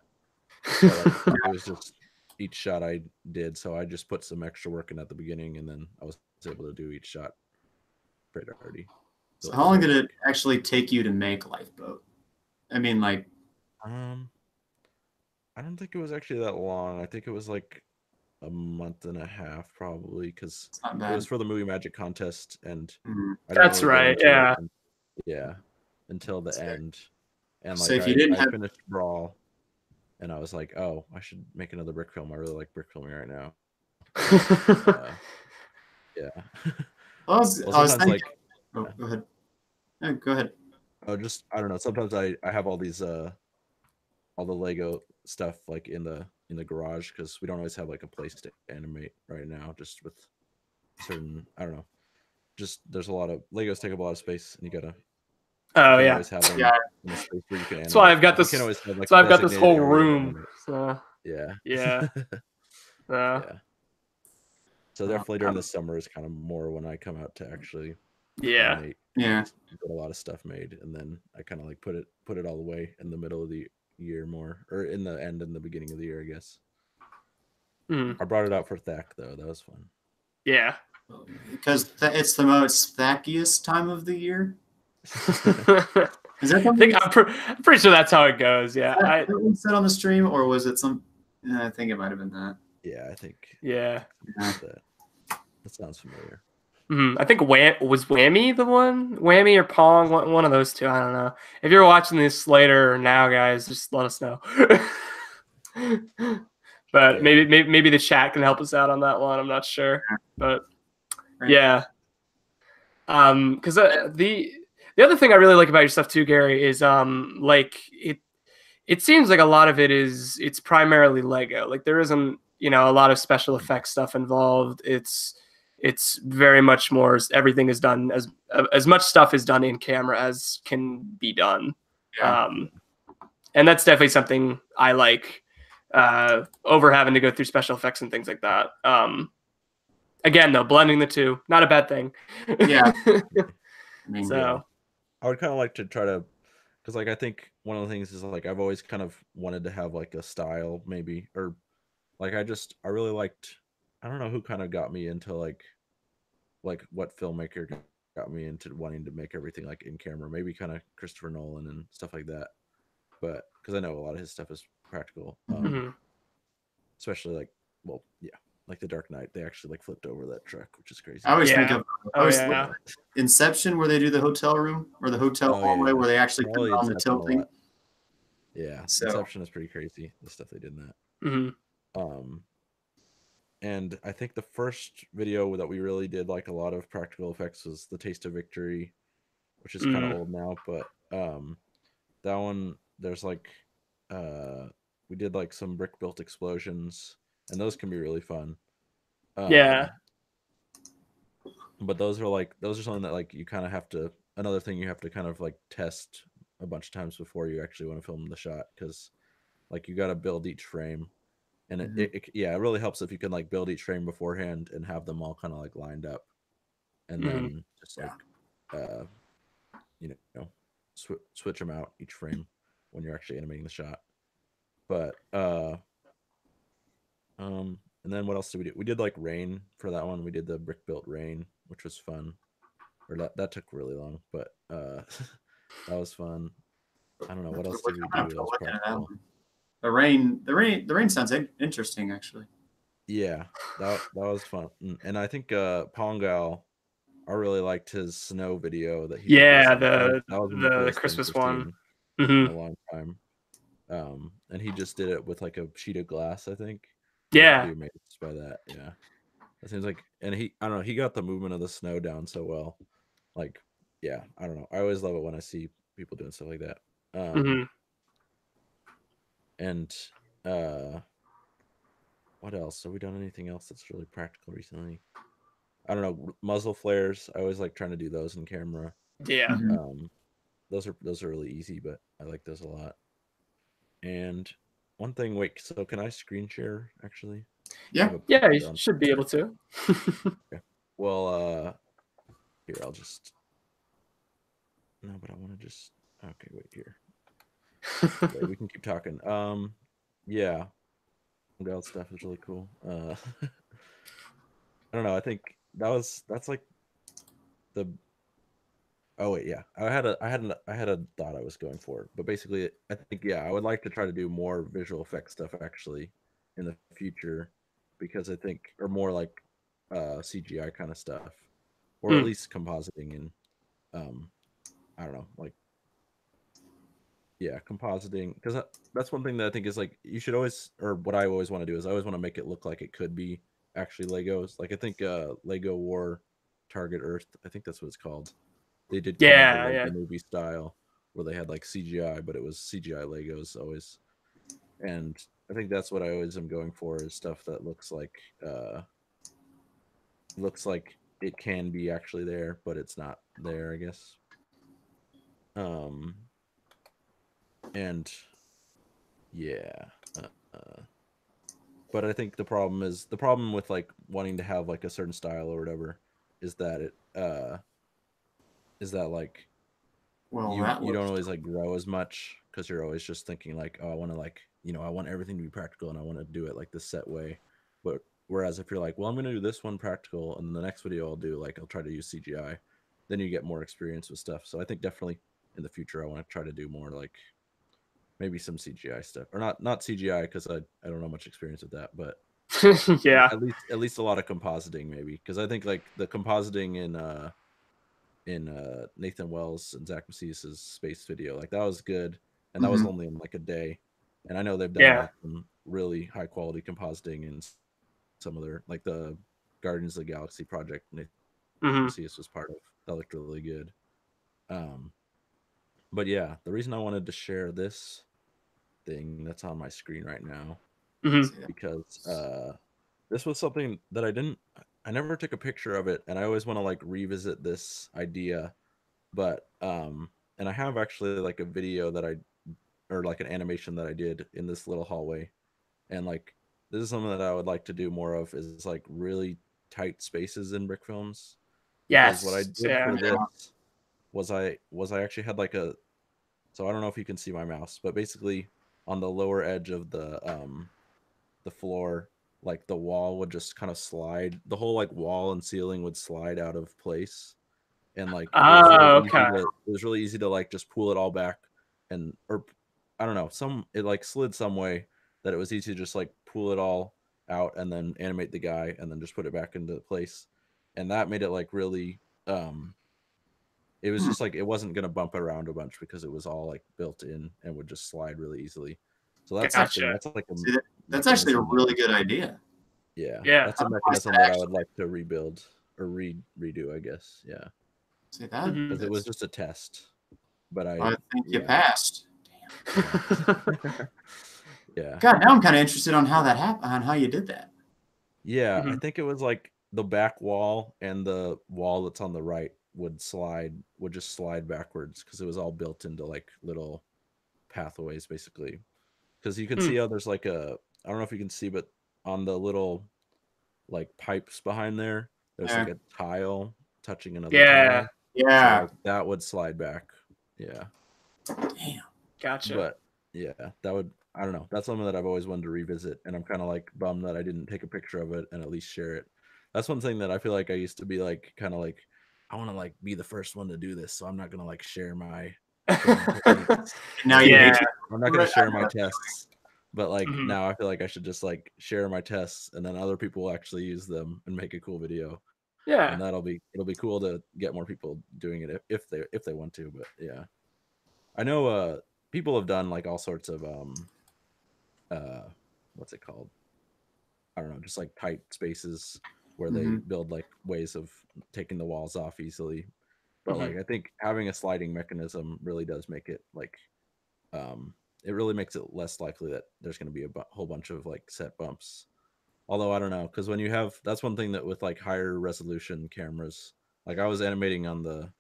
[SPEAKER 4] So like, it was just each shot I did. So I just put some extra work in at the beginning, and then I was able to do each shot pretty already.
[SPEAKER 3] So how long did it actually take you to make Lifeboat? I mean, like,
[SPEAKER 4] I don't think it was actually that long. I think it was like a month and a half probably, because it was for the movie magic contest, and
[SPEAKER 1] that's right. Yeah,
[SPEAKER 4] until the end. And like
[SPEAKER 3] so if you didn't
[SPEAKER 4] I finished Brawl, and I was like, oh, I should make another brick film. I really like brick filming right now. Yeah.
[SPEAKER 3] I was thinking. Like, oh, go ahead. Yeah, go ahead.
[SPEAKER 4] Oh, just I don't know. Sometimes I have all these all the Lego stuff like in the garage because we don't always have like a place to animate right now. Just with certain I don't know. Just there's a lot of Legos take up a lot of space, and you gotta. Always have them in a space where you can animate.
[SPEAKER 1] So I've got this.
[SPEAKER 4] You can always have, like,
[SPEAKER 1] so I've got this whole room. So
[SPEAKER 4] yeah.
[SPEAKER 1] Yeah.
[SPEAKER 4] So definitely during the summer is kind of more when I come out to actually
[SPEAKER 1] animate,
[SPEAKER 3] get
[SPEAKER 4] a lot of stuff made, and then I kind of like put it all away in the middle of the year more, or in the end and the beginning of the year, I guess. I brought it out for Thack though. That was fun.
[SPEAKER 1] Yeah.
[SPEAKER 3] Because it's the most thackiest time of the year.
[SPEAKER 1] Is that I'm pretty sure that's how it goes. Yeah.
[SPEAKER 3] That we said on the stream, or was it some? I think it might have been that.
[SPEAKER 4] Yeah, I think.
[SPEAKER 1] Yeah.
[SPEAKER 4] That sounds familiar.
[SPEAKER 1] I think was Whammy the one? Whammy or Pong? One of those two. I don't know. If you're watching this later or now, guys, just let us know. But maybe the chat can help us out on that one. I'm not sure. But yeah. Because the other thing I really like about your stuff too, Gary, is like it seems like a lot of it's primarily Lego. Like there isn't, you know, a lot of special effects stuff involved. It's very much more everything is done as much stuff is done in camera as can be done. And that's definitely something I like over having to go through special effects and things like that. Again, though, blending the two, not a bad thing.
[SPEAKER 3] Yeah.
[SPEAKER 1] So
[SPEAKER 4] I would kind of like to try to, because like I think one of the things is like I've always kind of wanted to have like a style maybe, or like I really liked, I don't know who kind of got me into like what filmmaker got me into wanting to make everything like in camera, maybe kind of Christopher Nolan and stuff like that. But because I know a lot of his stuff is practical, especially like, well, yeah, like The Dark Knight, they actually like flipped over that truck, which is crazy.
[SPEAKER 3] I always think of Inception, where they do the hotel room or the hotel hallway, where they actually put on the tilting.
[SPEAKER 4] Yeah, so Inception is pretty crazy, the stuff they did in that. And I think the first video that we really did like a lot of practical effects was The Taste of Victory, which is kind of old now, but that one, there's like we did like some brick built explosions, and those can be really fun. But those are something that like you kind of have to, another thing you have to kind of like test a bunch of times before you actually want to film the shot, because like you got to build each frame. And it really helps if you can like build each frame beforehand and have them all kind of like lined up, and then just like you know switch them out each frame when you're actually animating the shot. But and then what else did we do? We did like rain for that one. We did the brick built rain, which was fun. Or that took really long, but that was fun. I don't know what else did we do.
[SPEAKER 3] The rain sounds interesting, actually.
[SPEAKER 4] Yeah, that was fun. And I think Pongal, I really liked his snow video that he did
[SPEAKER 1] Yeah,
[SPEAKER 4] recently. That was one of the
[SPEAKER 1] the
[SPEAKER 4] coolest
[SPEAKER 1] Christmas
[SPEAKER 4] things I've
[SPEAKER 1] one.
[SPEAKER 4] seen in a long time. And he just did it with like a sheet of glass, I think.
[SPEAKER 1] Yeah.
[SPEAKER 4] Pretty amazed by that. Yeah. It seems like, and I don't know, he got the movement of the snow down so well. Like, yeah, I don't know. I always love it when I see people doing stuff like that. And what else? Have we done anything else that's really practical recently? I don't know, muzzle flares. I always like trying to do those in camera.
[SPEAKER 1] Yeah.
[SPEAKER 4] Those are really easy, but I like those a lot. And one thing, wait, so can I screen share actually?
[SPEAKER 3] Yeah.
[SPEAKER 1] Yeah, you should be able to.
[SPEAKER 4] Okay. Well, here, I'll just, no, but I want to just, okay, wait here. Okay, we can keep talking. Yeah. That stuff is really cool. I don't know, I think that's like the, oh wait, yeah. I had a thought I was going for, but basically I think, yeah, I would like to try to do more visual effects stuff actually in the future, because I think, or more like CGI kind of stuff, or at least compositing and I don't know, like, yeah, compositing, because that's one thing that I think is like, you should always, or what I always want to do is I always want to make it look like it could be actually Legos. Like I think Lego War Target Earth, I think that's what it's called. They did kind of the Lego movie style where they had like CGI, but it was CGI Legos always. And I think that's what I always am going for, is stuff that looks like it can be actually there, but it's not there, I guess. And yeah, but I think the problem with like wanting to have like a certain style or whatever is that like, well, you don't always like grow as much, because you're always just thinking like, oh, I want to, like, I want everything to be practical and I want to do it like this set way. But whereas if you're like, well, I'm going to do this one practical and the next video I'll try to use CGI, then you get more experience with stuff. So I think definitely in the future I want to try to do more like maybe some CGI stuff, or not CGI, because I don't know much experience with that, but
[SPEAKER 1] yeah,
[SPEAKER 4] at least a lot of compositing maybe, because I think like the compositing in Nathan Wells and Zach Macias's space video, like that was good, and that was only in like a day, and I know they've done like some really high quality compositing in some of their, like the Guardians of the Galaxy project Nathan Macias was part of, that looked really good. But yeah, the reason I wanted to share this thing that's on my screen right now, because this was something that I never took a picture of it, and I always want to like revisit this idea, but and I have actually like a video or like an animation that I did in this little hallway, and like this is something that I would like to do more of, is like really tight spaces in brick films. Because what I did for this was I actually had like so I don't know if you can see my mouse, but basically on the lower edge of the floor, like the wall would just kind of slide, the whole like wall and ceiling would slide out of place, and like it was really easy to like just pull it all back, or I don't know, it like slid some way that it was easy to just like pull it all out and then animate the guy and then just put it back into place, and that made it like really it was just like, it wasn't going to bump around a bunch because it was all like built in and would just slide really easily. So that's something that's like
[SPEAKER 3] that's actually a really good idea.
[SPEAKER 4] Yeah, that's a mechanism that I would like to rebuild or redo, I guess. Yeah,
[SPEAKER 3] see that,
[SPEAKER 4] because it was just a test, but I
[SPEAKER 3] think you passed.
[SPEAKER 4] Yeah.
[SPEAKER 3] God, now I'm kind of interested on how that happened, on how you did that.
[SPEAKER 4] Yeah, I think it was like the back wall and the wall that's on the right would just slide backwards, because it was all built into like little pathways basically. Because you can see how there's like I don't know if you can see, but on the little like pipes behind there's like a tile touching another tile.
[SPEAKER 3] Yeah.
[SPEAKER 4] So, like, that would slide back. Yeah.
[SPEAKER 3] Damn.
[SPEAKER 1] Gotcha.
[SPEAKER 4] But yeah, that would, I don't know. That's something that I've always wanted to revisit, and I'm kind of like bummed that I didn't take a picture of it and at least share it. That's one thing that I feel like I used to be like, kind of like, I want to like be the first one to do this, so I'm not gonna like share my
[SPEAKER 3] now
[SPEAKER 4] I'm not gonna share my tests. But like
[SPEAKER 1] Mhm.
[SPEAKER 4] now I feel like I should just like share my tests and then other people will actually use them and make a cool video.
[SPEAKER 1] Yeah.
[SPEAKER 4] And it'll be cool to get more people doing it if they want to. But yeah, I know people have done like all sorts of what's it called? I don't know, just like tight spaces where they build like ways of taking the walls off easily. But like I think having a sliding mechanism really does make it like it really makes it less likely that there's going to be a whole bunch of like set bumps. Although I don't know, because when you have, that's one thing that with like higher resolution cameras, like I was animating on the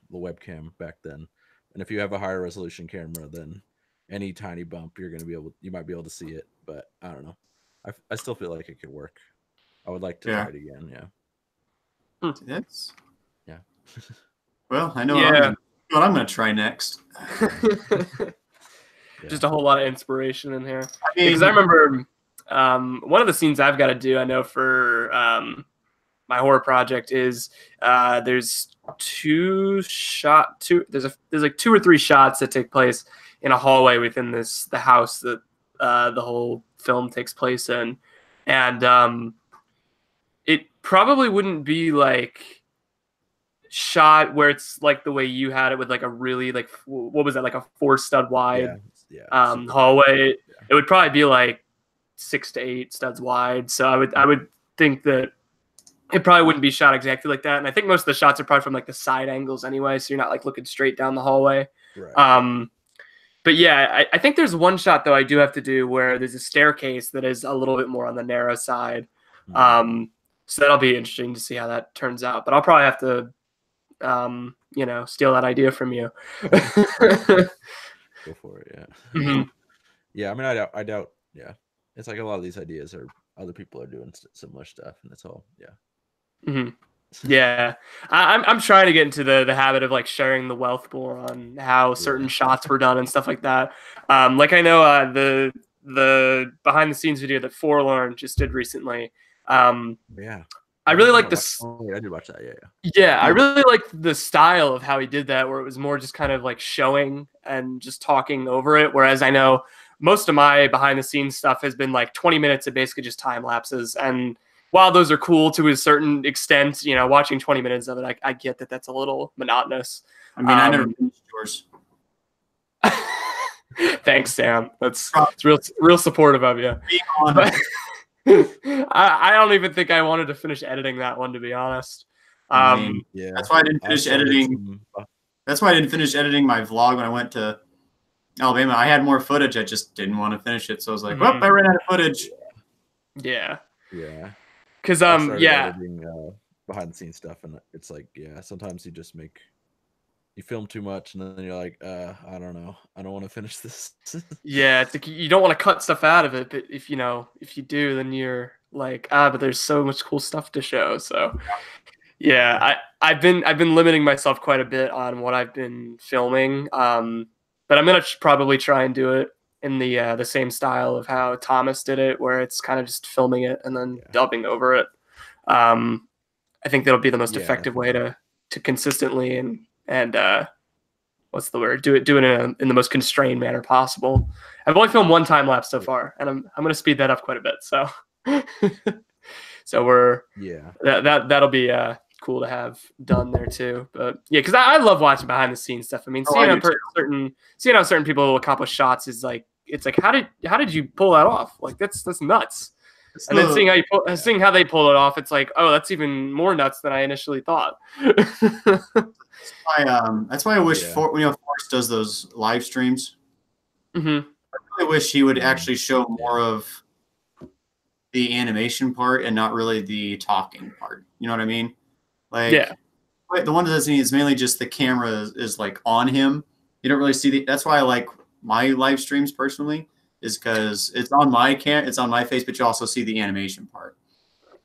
[SPEAKER 4] webcam back then, and if you have a higher resolution camera, then any tiny bump you might be able to see it. But I don't know, I still feel like it could work. I would like to try it again. Yeah.
[SPEAKER 3] That's
[SPEAKER 4] yeah.
[SPEAKER 3] Well, I know
[SPEAKER 1] Yeah.
[SPEAKER 3] what I'm going to try next.
[SPEAKER 1] Just a whole lot of inspiration in here.
[SPEAKER 3] I mean,
[SPEAKER 1] Because I remember one of the scenes I've got to do, I know for my horror project is there's like 2 or 3 shots that take place in a hallway within the house that the whole film takes place in. And it probably wouldn't be like shot where it's like the way you had it with like a really like what was that, like a 4 stud wide hallway. It would probably be like 6 to 8 studs wide. So I would think that it probably wouldn't be shot exactly like that. And I think most of the shots are probably from like the side angles anyway, so you're not like looking straight down the hallway.
[SPEAKER 4] Right.
[SPEAKER 1] But yeah, I think there's one shot though I do have to do where there's a staircase that is a little bit more on the narrow side. So that'll be interesting to see how that turns out. But I'll probably have to steal that idea from you.
[SPEAKER 4] Go for it, yeah. Yeah, I mean, I doubt, yeah. It's like a lot of these ideas are other people are doing similar stuff, and it's all,
[SPEAKER 1] yeah. I'm trying to get into the habit of like sharing the wealth more on how certain shots were done and stuff like that. Like I know the behind the scenes video that Forlorn just did recently. I really like this.
[SPEAKER 4] I did watch that.
[SPEAKER 1] Yeah, I really liked the style of how he did that, where it was more just kind of like showing and just talking over it. Whereas I know most of my behind the scenes stuff has been like 20 minutes of basically just time lapses. And while those are cool to a certain extent, watching 20 minutes of it, I get that that's a little monotonous.
[SPEAKER 3] I mean, I never finished yours.
[SPEAKER 1] Thanks, Sam. It's real supportive of you. I don't even think I wanted to finish editing that one, to be honest.
[SPEAKER 3] That's why I didn't finish editing. That's why I didn't finish editing my vlog when I went to Alabama. I had more footage. I just didn't want to finish it, so I was like, "Well, I ran out of footage."
[SPEAKER 1] Yeah.
[SPEAKER 4] Because editing, behind the scenes stuff, and it's like, sometimes you film too much, and then you're like, I don't know, I don't want to finish this.
[SPEAKER 1] It's like you don't want to cut stuff out of it, but if you do, then you're like, but there's so much cool stuff to show. So I've been limiting myself quite a bit on what I've been filming, but I'm gonna probably try and do it in the same style of how Thomas did it, where it's kind of just filming it and then dubbing over it. I think that'll be the most effective way to consistently and what's the word? Do it in the most constrained manner possible. I've only filmed 1 time lapse so far, and I'm going to speed that up quite a bit. So, we're that'll be cool to have done there too. But because I love watching behind the scenes stuff. I mean, seeing how certain people accomplish shots is like, it's like, how did you pull that off? Like that's nuts. And then seeing how they pull it off, it's like, oh, that's even more nuts than I initially thought.
[SPEAKER 3] That's why I wish Forrest does those live streams. I really wish he would actually show more of the animation part and not really the talking part. You know what I mean? Like, the one that doesn't is mainly just the camera is like on him. You don't really see that's why I like my live streams personally, is because it's on my it's on my face, but you also see the animation part.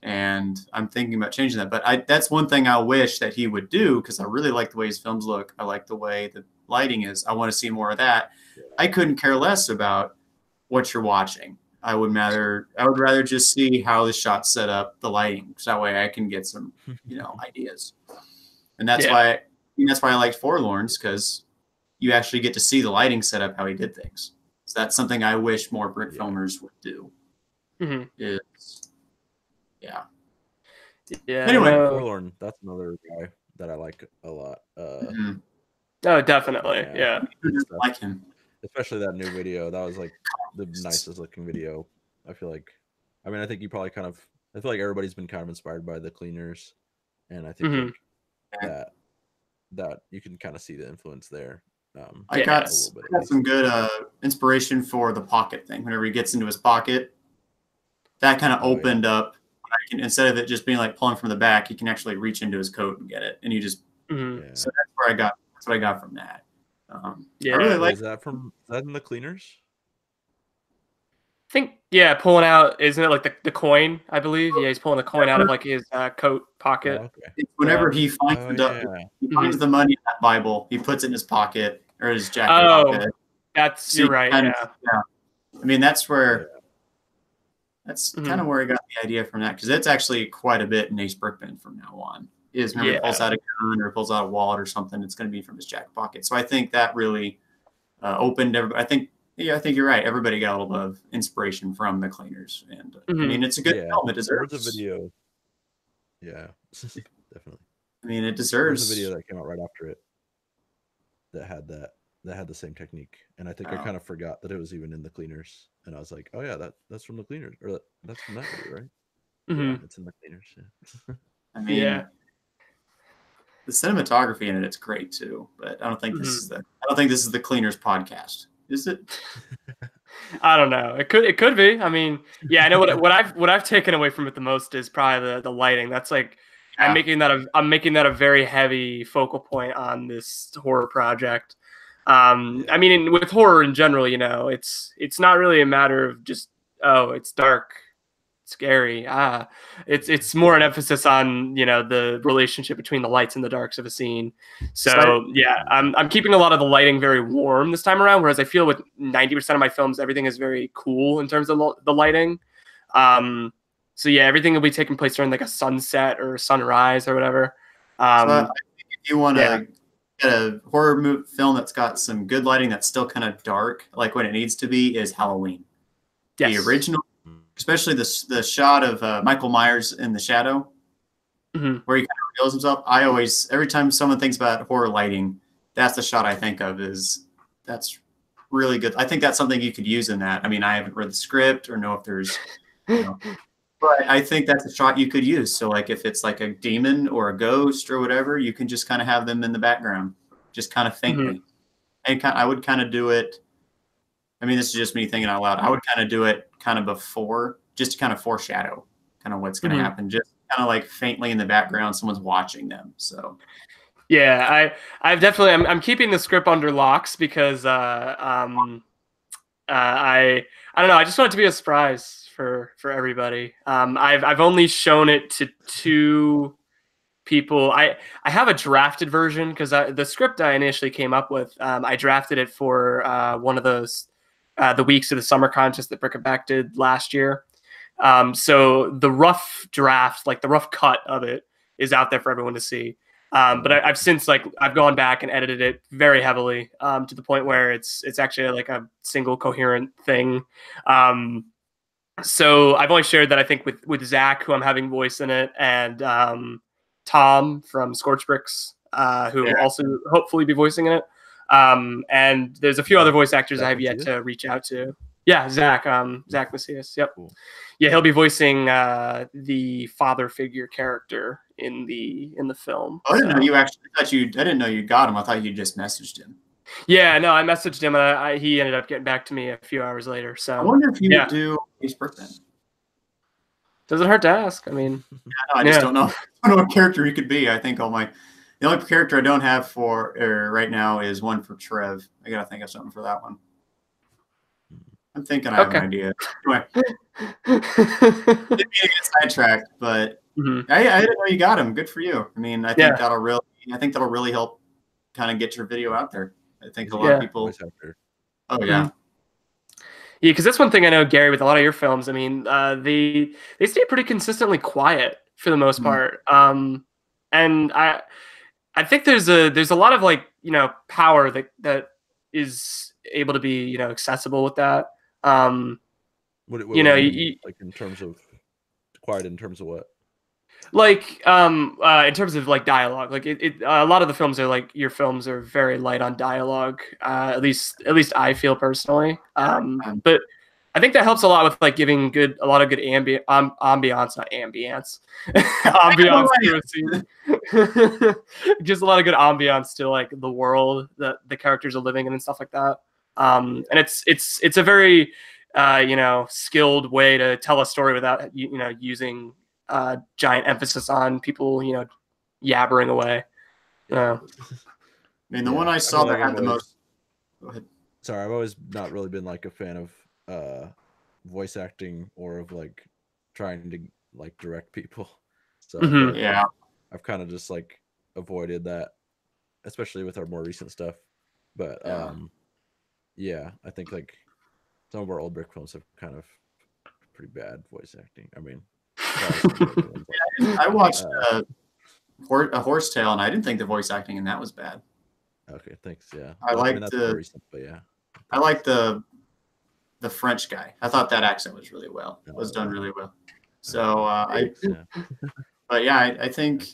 [SPEAKER 3] And I'm thinking about changing that. But that's one thing I wish that he would do, because I really like the way his films look. I like the way the lighting is. I want to see more of that. I couldn't care less about what you're watching. I would rather just see how the shot's set up, the lighting, so that way I can get some, ideas. And that's why I liked Forlorn's, because you actually get to see the lighting setup, how he did things. That's something I wish more brick filmers would do. Is
[SPEAKER 1] Yeah.
[SPEAKER 3] Anyway,
[SPEAKER 4] Forlorn, that's another guy that I like a lot.
[SPEAKER 1] Oh, definitely. Yeah.
[SPEAKER 3] Like him.
[SPEAKER 4] Especially that new video. That was like the nicest looking video. I feel like, I mean, I think you probably kind of, I feel like everybody's been kind of inspired by the cleaners. And I think like, that you can kind of see the influence there.
[SPEAKER 3] I got some good inspiration for the pocket thing. Whenever he gets into his pocket, that kind of opened up. Instead of it just being like pulling from the back, he can actually reach into his coat and get it. And you just so that's where I got. That's what I got from that. I really like.
[SPEAKER 4] Is that in the cleaners?
[SPEAKER 1] I think pulling out, isn't it like the coin? I believe he's pulling the coin out of like his coat pocket.
[SPEAKER 4] Oh, okay.
[SPEAKER 3] It's whenever he finds he finds the money in that Bible, he puts it in his pocket or his jacket pocket.
[SPEAKER 1] You're right. Yeah.
[SPEAKER 3] I mean, that's where. That's kind of where I got the idea from that, because it's actually quite a bit in Ace Brickman from now on. Is whenever he pulls out a gun or pulls out a wallet or something, it's going to be from his jacket pocket. So I think that really opened everybody. I think you're right. Everybody got a little bit of inspiration from the cleaners, and I mean, it's a good film. It deserves
[SPEAKER 4] a video. Yeah, definitely.
[SPEAKER 3] I mean, it deserves.
[SPEAKER 4] There's a video that came out right after it that had the same technique, and I think I kind of forgot that it was even in the cleaners, and I was like, oh yeah, that's from the cleaners, or that's from that video, right? Yeah, it's in the cleaners. Yeah.
[SPEAKER 3] I mean, the cinematography in it's great too, but I don't think this is the cleaners podcast, is it?
[SPEAKER 1] I don't know. It could be. I mean, I know what I've taken away from it the most is probably the lighting. That's like I'm making that a very heavy focal point on this horror project. I mean, with horror in general, it's not really a matter of just, it's dark, scary. It's more an emphasis on, the relationship between the lights and the darks of a scene. So I'm keeping a lot of the lighting very warm this time around, whereas I feel with 90% of my films, everything is very cool in terms of the lighting. So everything will be taking place during like a sunset or sunrise or whatever.
[SPEAKER 3] So I think if you want to get a horror film that's got some good lighting that's still kind of dark, like when it needs to be, is Halloween. Yes. The original, especially the shot of Michael Myers in the shadow, where he kind of reveals himself. Every time someone thinks about horror lighting, that's the shot I think of. That's really good. I think that's something you could use in that. I mean, I haven't read the script or know if there's, but I think that's a shot you could use. So like if it's like a demon or a ghost or whatever, you can just kind of have them in the background, just kind of faintly. And I would kind of do it. I mean, this is just me thinking out loud. I would kind of do it kind of before, just to kind of foreshadow kind of what's going to happen. Just kind of like faintly in the background, someone's watching them. So
[SPEAKER 1] I've definitely, I'm keeping the script under locks because I don't know. I just want it to be a surprise for everybody. I've only shown it to 2 people. I have a drafted version because the script I initially came up with, I drafted it for one of those the weeks of the summer contest that Brickfilming did last year. So the rough draft, like the rough cut of it, is out there for everyone to see. But I've since I've gone back and edited it very heavily to the point where it's actually like a single coherent thing. So I've only shared that I think with Zach, who I'm having voice in it, and Tom from Scorch Bricks, who will also hopefully be voicing in it. And there's a few other voice actors I have yet to reach out to. Yeah, Zach Macias. Yep. Cool. Yeah, he'll be voicing the father figure character in the film.
[SPEAKER 3] Oh, I didn't know you actually. I didn't know you got him. I thought you just messaged him.
[SPEAKER 1] Yeah, no, I messaged him, and he ended up getting back to me a few hours later. So
[SPEAKER 3] I wonder if you do Ace Brickman.
[SPEAKER 1] Doesn't hurt to ask. I mean,
[SPEAKER 3] I just don't know. I don't know what character he could be. I think the only character I don't have for right now is one for Trev. I gotta think of something for that one. I'm thinking I have an idea. Anyway, didn't mean to get sidetracked, but I didn't know you got him. Good for you. I mean, I think that'll really help kind of get your video out there. I think a lot of people. Oh yeah.
[SPEAKER 1] Yeah, because that's one thing I know, Gary, with a lot of your films. I mean, they stay pretty consistently quiet for the most part, and I think there's a lot of power that is able to be, you know, accessible with that.
[SPEAKER 4] What
[SPEAKER 1] you know,
[SPEAKER 4] like in terms of quiet, in terms of what?
[SPEAKER 1] Like in terms of like dialogue, like a lot of the films are like, your films are very light on dialogue, at least I feel personally, but I think that helps a lot with like giving a lot of good ambiance, not ambience, ambiance to a scene. Just a lot of good ambiance to like the world that the characters are living in and stuff like that. And it's a very you know, skilled way to tell a story without you know, using giant emphasis on people, you know, yabbering away.
[SPEAKER 3] I mean, the one I saw that had the most. Go ahead.
[SPEAKER 4] Sorry, I've always not really been like a fan of voice acting or of like trying to like direct people. So
[SPEAKER 3] yeah,
[SPEAKER 4] I've kind of just like avoided that, especially with our more recent stuff. But yeah, I think like some of our old Brick films have kind of pretty bad voice acting. I mean,
[SPEAKER 3] I watched a Horsetail, and I didn't think the voice acting in that was bad.
[SPEAKER 4] Okay, thanks. Yeah,
[SPEAKER 3] I like
[SPEAKER 4] recent, but yeah,
[SPEAKER 3] I like the French guy. I thought that accent was really well. It was done really well. So but yeah, I think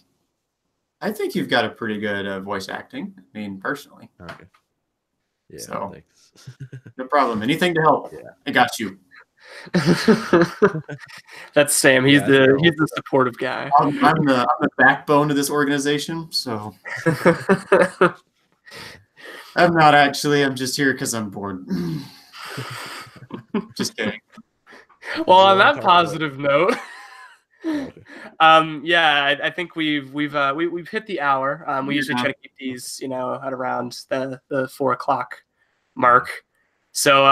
[SPEAKER 3] you've got a pretty good voice acting. I mean, personally.
[SPEAKER 4] Okay. Yeah.
[SPEAKER 3] So
[SPEAKER 4] thanks.
[SPEAKER 3] no problem. Anything to help.
[SPEAKER 4] Yeah.
[SPEAKER 3] I got you.
[SPEAKER 1] That's Sam. He's the supportive guy.
[SPEAKER 3] I'm the backbone of this organization. So I'm not actually. I'm just here because I'm bored. Just kidding.
[SPEAKER 1] Well, on that positive note, yeah, I think we've hit the hour. We usually try to keep these, you know, at around the 4 o'clock mark. So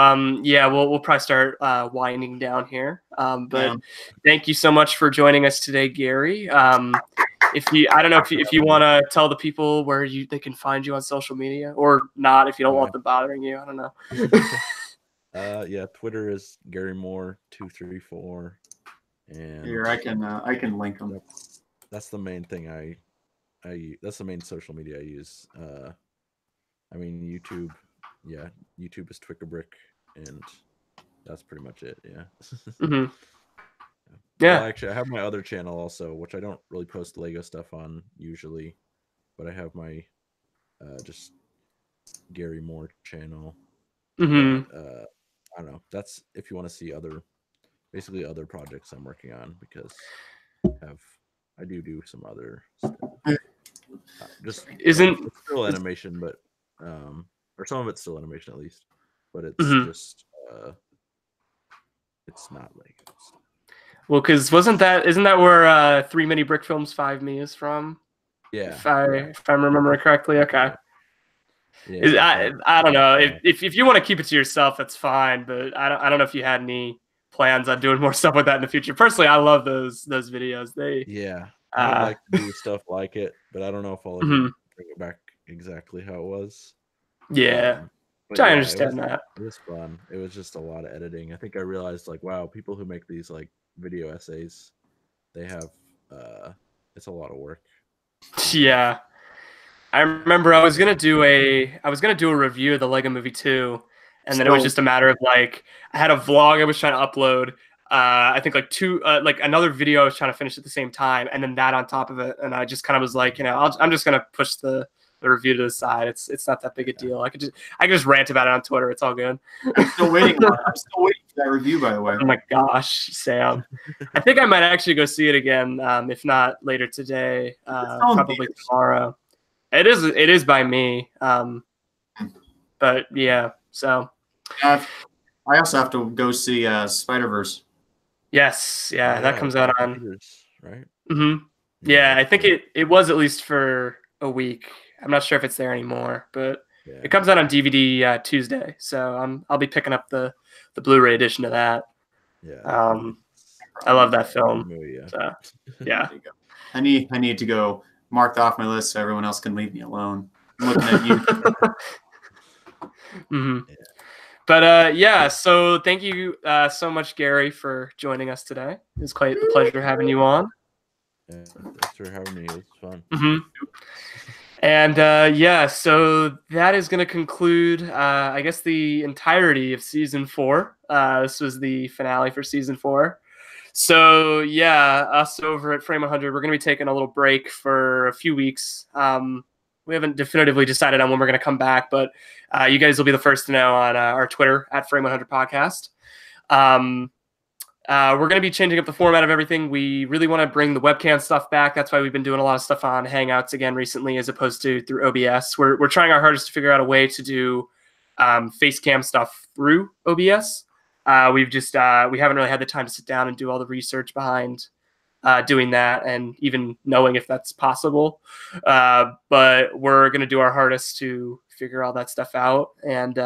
[SPEAKER 1] yeah, we'll probably start winding down here. But thank you so much for joining us today, Garry. If you, I don't know if you want to tell the people where they can find you on social media, or not, if you don't want them bothering you. I don't know.
[SPEAKER 4] Yeah, Twitter is Garry Moore 234, and
[SPEAKER 3] here I can link them.
[SPEAKER 4] That's the main thing that's the main social media I use. I mean, YouTube. Yeah, YouTube is Twickabrick, and that's pretty much it. Yeah.
[SPEAKER 1] Yeah.
[SPEAKER 4] Well, actually, I have my other channel also, which I don't really post Lego stuff on usually, but I have my just Garry Moore channel. But, I don't know. That's if you want to see basically other projects I'm working on, because I do some other stuff. Just it's still animation, but or some of it's still animation at least, but it's just it's not Legos.
[SPEAKER 1] Well, because isn't that where 3 Mini Brick Films 5 Me is from?
[SPEAKER 4] Yeah.
[SPEAKER 1] If I'm remembering correctly. Okay. Yeah. I don't know. If you want to keep it to yourself, that's fine. But I don't know if you had any plans on doing more stuff with that in the future. Personally, I love those videos.
[SPEAKER 4] I would like to do stuff like it, but I don't know if I'll ever bring it back exactly how it was.
[SPEAKER 1] Yeah. I understand that.
[SPEAKER 4] It was fun. It was just a lot of editing. I think I realized, like, wow, people who make these like video essays, they have it's a lot of work.
[SPEAKER 1] Yeah. I remember I was gonna do a review of the Lego Movie 2, and then it was just a matter of like, I had a vlog I was trying to upload. I think like another video I was trying to finish at the same time, and then that on top of it. And I just kind of was like, you know, I'm just gonna push the review to the side. It's not that big a deal. I could just rant about it on Twitter. It's all good.
[SPEAKER 3] I'm still waiting for that review, by the way.
[SPEAKER 1] Oh my gosh, Sam! I think I might actually go see it again. If not later today, probably tomorrow. It is by me. But yeah, so.
[SPEAKER 3] I also have to go see Spider-Verse.
[SPEAKER 1] Yes, yeah, that comes out on.
[SPEAKER 4] Right.
[SPEAKER 1] Yeah, I think it was at least for a week. I'm not sure if it's there anymore, but it comes out on DVD Tuesday. So I'll be picking up the Blu-ray edition of that.
[SPEAKER 4] Yeah.
[SPEAKER 1] I love that film.
[SPEAKER 4] Yeah.
[SPEAKER 1] So, yeah.
[SPEAKER 3] I need to go mark off my list so everyone else can leave me alone. I'm looking at you.
[SPEAKER 1] But yeah, so thank you so much, Garry, for joining us today. It was quite a pleasure having you on.
[SPEAKER 4] Yeah, thanks for having me. It was fun.
[SPEAKER 1] And yeah, so that is going to conclude, I guess, the entirety of season 4. This was the finale for season 4. So yeah, us over at Frame100, we're going to be taking a little break for a few weeks. We haven't definitively decided on when we're going to come back, but you guys will be the first to know on our Twitter at Frame100 Podcast. We're going to be changing up the format of everything. We really want to bring the webcam stuff back. That's why we've been doing a lot of stuff on Hangouts again recently, as opposed to through OBS. We're trying our hardest to figure out a way to do face cam stuff through OBS. We haven't really had the time to sit down and do all the research behind doing that, and even knowing if that's possible. But we're going to do our hardest to figure all that stuff out. And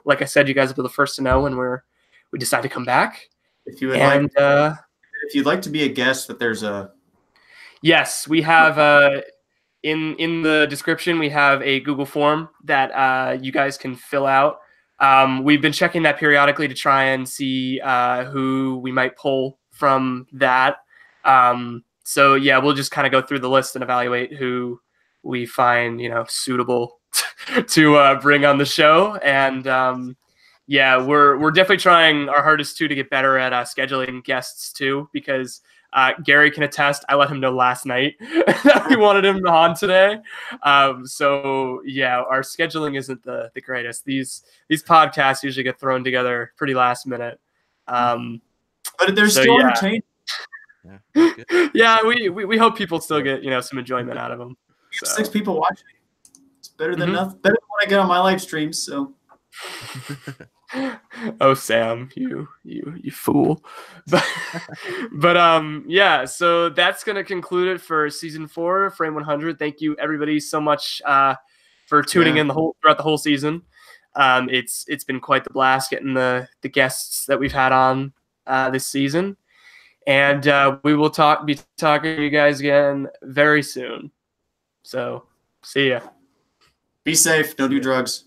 [SPEAKER 1] like I said, you guys will be the first to know when we decide to come back.
[SPEAKER 3] If you would if you'd like to be a guest, that there's a
[SPEAKER 1] yes, we have in the description we have a Google form that you guys can fill out. We've been checking that periodically to try and see who we might pull from that. So yeah, we'll just kind of go through the list and evaluate who we find suitable to bring on the show. And yeah, we're definitely trying our hardest too to get better at scheduling guests too, because Garry can attest. I let him know last night that we wanted him on today. So yeah, our scheduling isn't the greatest. These podcasts usually get thrown together pretty last minute.
[SPEAKER 3] But they're still entertaining.
[SPEAKER 1] Yeah, we hope people still get some enjoyment out of them.
[SPEAKER 3] We have 6 people watching. It's better than nothing. Better than when I get on my live streams. So.
[SPEAKER 1] Oh, Sam, you fool. But yeah, so that's gonna conclude it for season 4 of Frame100. Thank you everybody so much for tuning in throughout the whole season. It's been quite the blast getting the guests that we've had on this season, and we will be talking to you guys again very soon. So see ya.
[SPEAKER 3] Be safe. Don't do drugs.